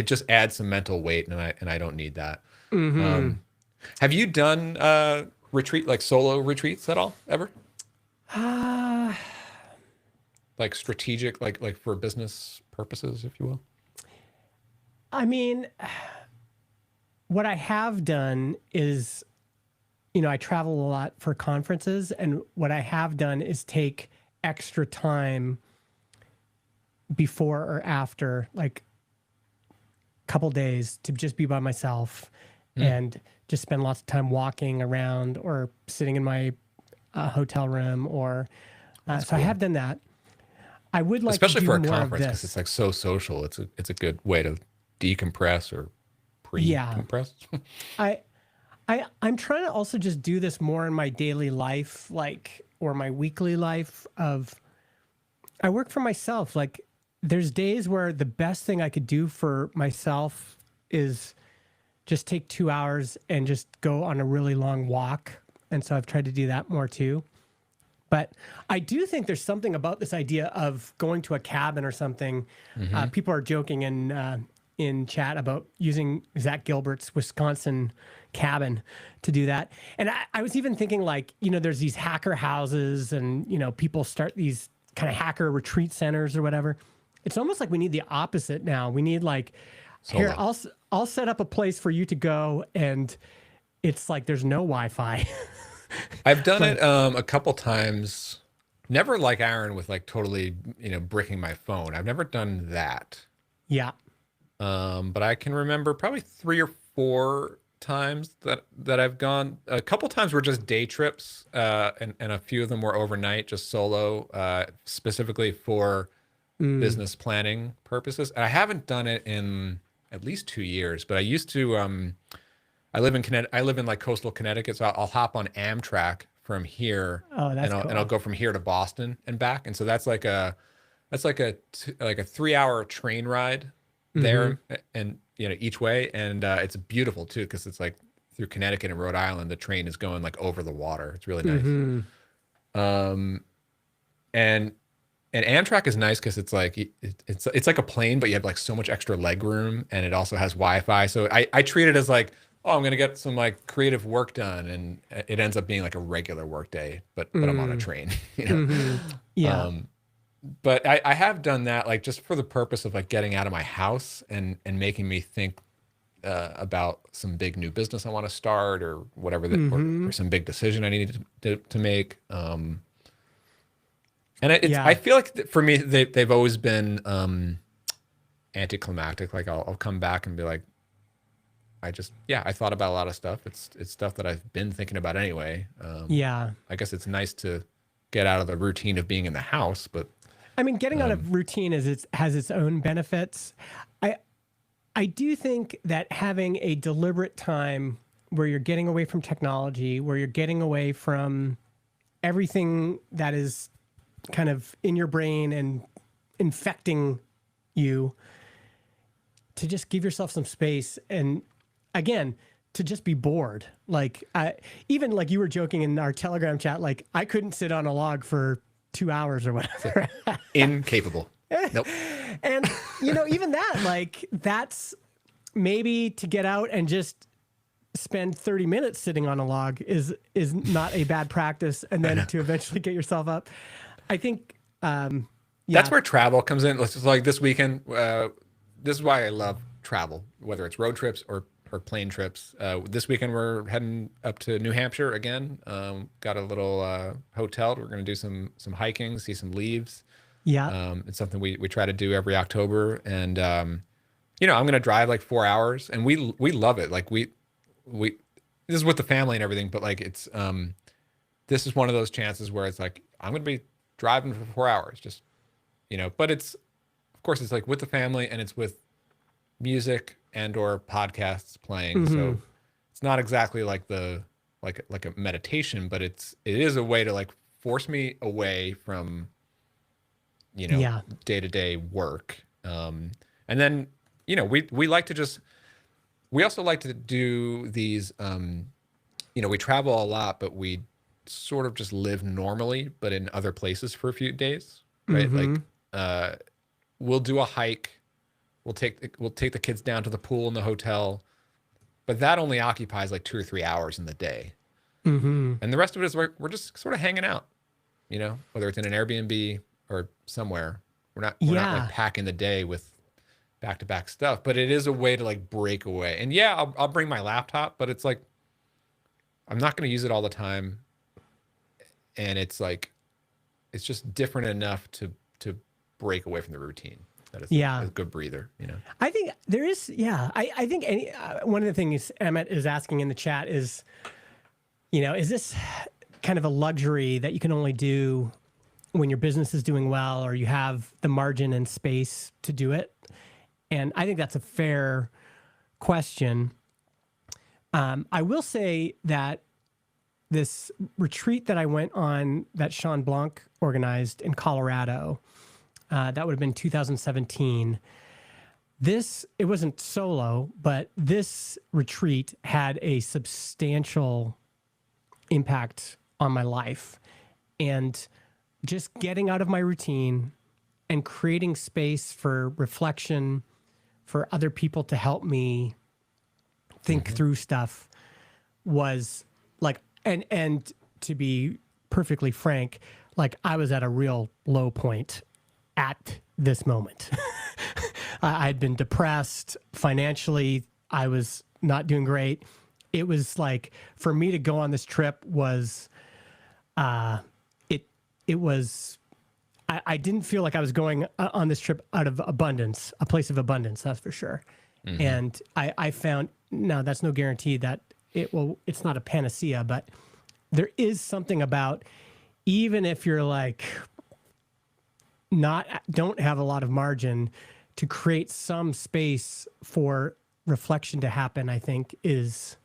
just adds some mental weight, and I don't need that. Have you done solo retreats at all ever? Like strategic, like for business purposes, if you will? I mean, what I have done is, you know, I travel a lot for conferences, and what I have done is take extra time before or after, like a couple days, to just be by myself and just spend lots of time walking around or sitting in my hotel room, or so cool. I have done that. I would like, especially to do for a more conference, because it's like so social. It's a good way to decompress or pre-compress. I'm trying to also just do this more in my daily life, or my weekly life I work for myself. Like there's days where the best thing I could do for myself is just take 2 hours and just go on a really long walk. And so I've tried to do that more too. But I do think there's something about this idea of going to a cabin or something. People are joking in chat about using Zach Gilbert's Wisconsin cabin to do that. And I was even thinking like, there's these hacker houses and, people start these kind of hacker retreat centers or whatever. It's almost like we need the opposite now. We need like, here, I'll set up a place for you to go, and it's like there's no Wi-Fi. I've done it a couple times. Never like Aaron with like totally, bricking my phone. I've never done that. Yeah. But I can remember probably 3 or 4 times that I've gone. A couple times were just day trips, and a few of them were overnight, just solo, specifically for business planning purposes. And I haven't done it in at least 2 years, but I used to. I live in Connecticut. I live in like coastal Connecticut, so I'll hop on Amtrak from here, Oh, that's cool. and I'll go from here to Boston and back. And so that's like a 3-hour train ride there, and each way, and it's beautiful too, because it's like through Connecticut and Rhode Island. The train is going like over the water. It's really nice. And Amtrak is nice because it's like it's like a plane, but you have like so much extra leg room, and it also has Wi-Fi. So I treat it as like, oh, I'm gonna get some like creative work done, and it ends up being like a regular work day, but I'm on a train. Yeah. But I have done that like just for the purpose of like getting out of my house and making me think about some big new business I want to start, or whatever, or some big decision I need to make. And I feel like for me, they've always been anticlimactic. Like I'll come back and be like, I thought about a lot of stuff. It's stuff that I've been thinking about anyway. I guess it's nice to get out of the routine of being in the house, but I mean, getting out of routine has its own benefits. I do think that having a deliberate time where you're getting away from technology, where you're getting away from everything that is kind of in your brain and infecting you, to just give yourself some space, and again, to just be bored. Like even like you were joking in our Telegram chat, like I couldn't sit on a log for 2 hours or whatever. Incapable. Nope. And even that, like that's maybe to get out and just spend 30 minutes sitting on a log is not a bad practice, and then to eventually get yourself up. I think that's where travel comes in. Let's just like this weekend. This is why I love travel, whether it's road trips or plane trips. This weekend we're heading up to New Hampshire again. Got a little hotel. We're going to do some hiking, see some leaves. Yeah. It's something we try to do every October, and I'm going to drive like 4 hours, and we love it. Like we this is with the family and everything, but like it's this is one of those chances where it's like I'm going to be driving for 4 hours, just but it's, of course, it's like with the family, and it's with music and or podcasts playing. So it's not exactly like like a meditation, but it is a way to like force me away from day-to-day work. And then we like to we also like to do these we travel a lot, but we sort of just live normally but in other places for a few days, right? Like we'll do a hike. We'll take the kids down to the pool in the hotel, but that only occupies like 2 or 3 hours in the day. And the rest of it is we're just sort of hanging out, whether it's in an Airbnb or somewhere. We're not like packing the day with back-to-back stuff, but it is a way to like break away. And I'll bring my laptop, but it's like I'm not going to use it all the time. And it's like it's just different enough to break away from the routine. That is a good breather, I think there is, I think one of the things Emmett is asking in the chat is, is this kind of a luxury that you can only do when your business is doing well, or you have the margin and space to do it? And I think that's a fair question. I will say that this retreat that I went on that Sean Blanc organized in Colorado, that would have been 2017. It wasn't solo, but this retreat had a substantial impact on my life. And just getting out of my routine and creating space for reflection, for other people to help me think through stuff was like, and to be perfectly frank, like I was at a real low point at this moment. I'd been depressed financially. I was not doing great. It was like, for me to go on this trip was, it was, I didn't feel like I was going on this trip out of abundance, a place of abundance, that's for sure. And I found, now that's no guarantee that it's not a panacea, but there is something about, even if you're like, don't have a lot of margin, to create some space for reflection to happen, I think is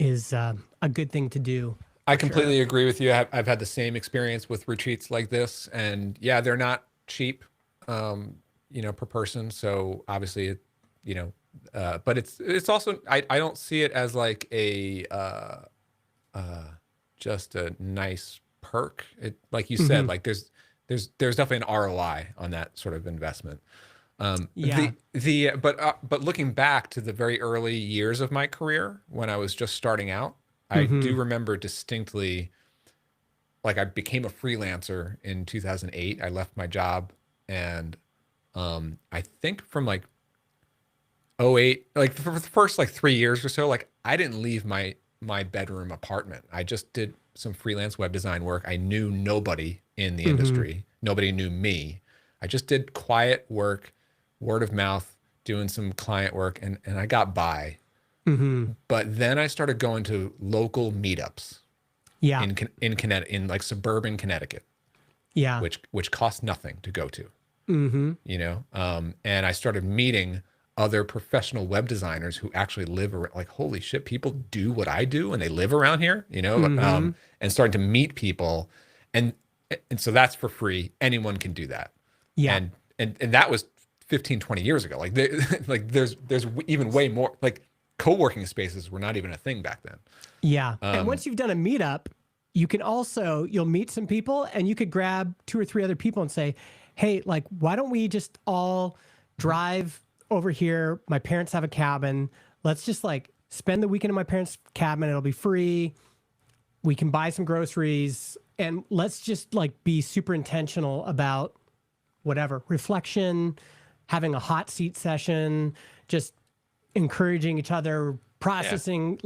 a good thing to do. I completely agree with you. I've had the same experience with retreats like this, and yeah, they're not cheap, per person. So obviously, but it's also, I don't see it as like a just a nice perk. It, like you said, like there's definitely an ROI on that sort of investment. But looking back to the very early years of my career when I was just starting out, I do remember distinctly, like I became a freelancer in 2008. I left my job, and I think from like 2008, like for the first like 3 years or so, like I didn't leave my bedroom apartment. I just did some freelance web design work. I knew nobody in the industry. Nobody knew me. I just did quiet work, word of mouth, doing some client work, and I got by. But then I started going to local meetups. In Connecticut, in like suburban Connecticut. Which cost nothing to go to. And I started meeting other professional web designers who actually live around, like, holy shit, people do what I do and they live around here, and starting to meet people. And so that's for free. Anyone can do that. And that was 15, 20 years ago. Like there's even way more, like co-working spaces were not even a thing back then. And once you've done a meetup, you can also, you'll meet some people and you could grab 2 or 3 other people and say, hey, like, why don't we just all drive over here? My parents have a cabin. Let's just like spend the weekend in my parents' cabin. It'll be free. We can buy some groceries, and let's just like be super intentional about whatever, reflection, having a hot seat session, just encouraging each other, processing.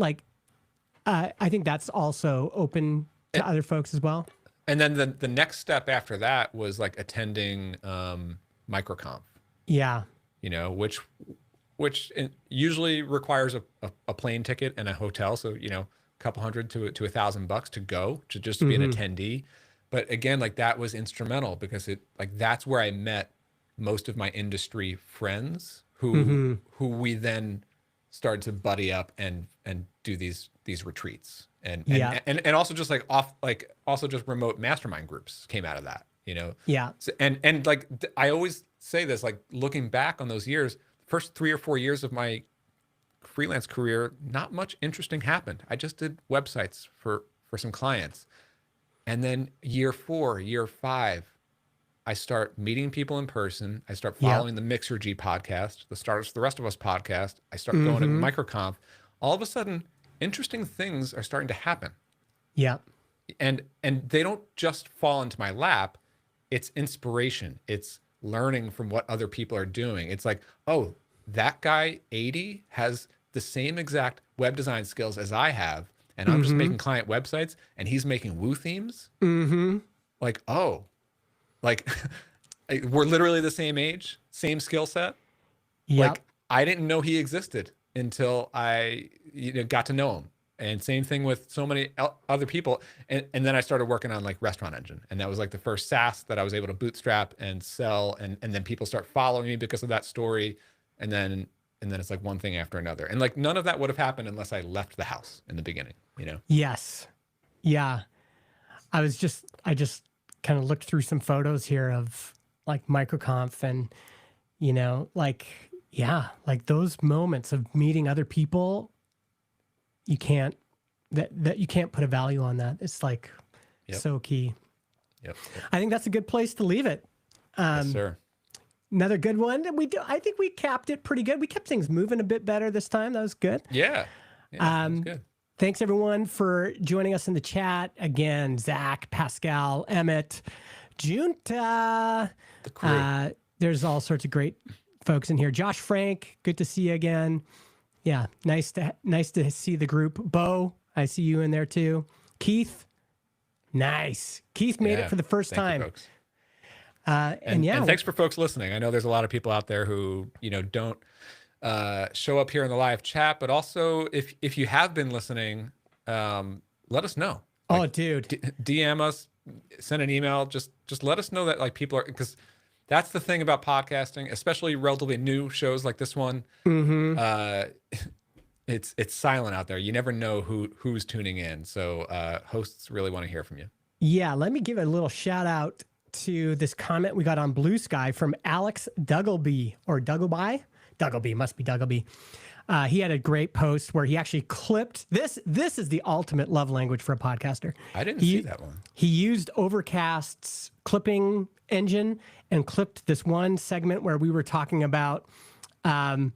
I think that's also open to other folks as well. And then the next step after that was like attending microconf. Which usually requires a plane ticket and a hotel. So, a couple $100 to $1,000 to go, to just be an attendee. But again, like that was instrumental because that's where I met most of my industry friends who we then started to buddy up and do these retreats. And also just also just remote mastermind groups came out of that, So, and like, I always say this, like looking back on those years, first 3 or 4 years of my freelance career, not much interesting happened. I just did websites for some clients. And then year 4, year 5, I start meeting people in person. I start following the Mixergy podcast, the Rest of Us podcast. I start going to microconf. All of a sudden, interesting things are starting to happen. And they don't just fall into my lap. It's inspiration. It's learning from what other people are doing. It's like, oh, that guy 80 has the same exact web design skills as I have, and I'm just making client websites, and he's making Woo themes. Like, oh, like we're literally the same age, same skill set. Like, I didn't know he existed until I got to know him. And same thing with so many other people. And then I started working on like Restaurant Engine. And that was like the first SaaS that I was able to bootstrap and sell. And then people start following me because of that story. And then it's like one thing after another. And like none of that would have happened unless I left the house in the beginning, Yes. Yeah. I just kind of looked through some photos here of like microconf and, like those moments of meeting other people. You can't put a value on that. It's like so key. I think that's a good place to leave it. Yes, sir. Another good one. I think we capped it pretty good. We kept things moving a bit better this time. That was good. Yeah. That was good. Thanks everyone for joining us in the chat. Again, Zach, Pascal, Emmett, Junta. The crew. There's all sorts of great folks in here. Josh Frank, good to see you again. Yeah, nice to see the group. Bo, I see you in there too. Keith, nice. Keith made it for the first time. You, folks. And thanks for folks listening. I know there's a lot of people out there who don't show up here in the live chat, but also if you have been listening, let us know. Like, oh, dude, DM us, send an email. Just let us know that like people are, because that's the thing about podcasting, especially relatively new shows like this one. Mm-hmm. It's silent out there. You never know who's tuning in. So hosts really want to hear from you. Yeah, let me give a little shout out to this comment we got on Blue Sky from Alex Duggleby or Duggleby. Duggleby, must be Duggleby. He had a great post where he actually clipped this. This is the ultimate love language for a podcaster. I didn't see that one. He used Overcast's clipping engine and clipped this one segment where we were talking about, whether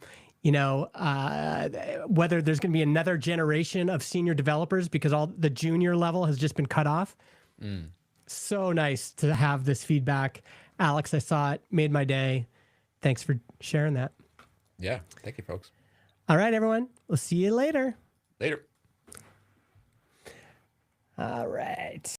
there's going to be another generation of senior developers because all the junior level has just been cut off. So nice to have this feedback. Alex, I saw it, made my day. Thanks for sharing that. Yeah, thank you, folks. All right, everyone. We'll see you later. Later. All right.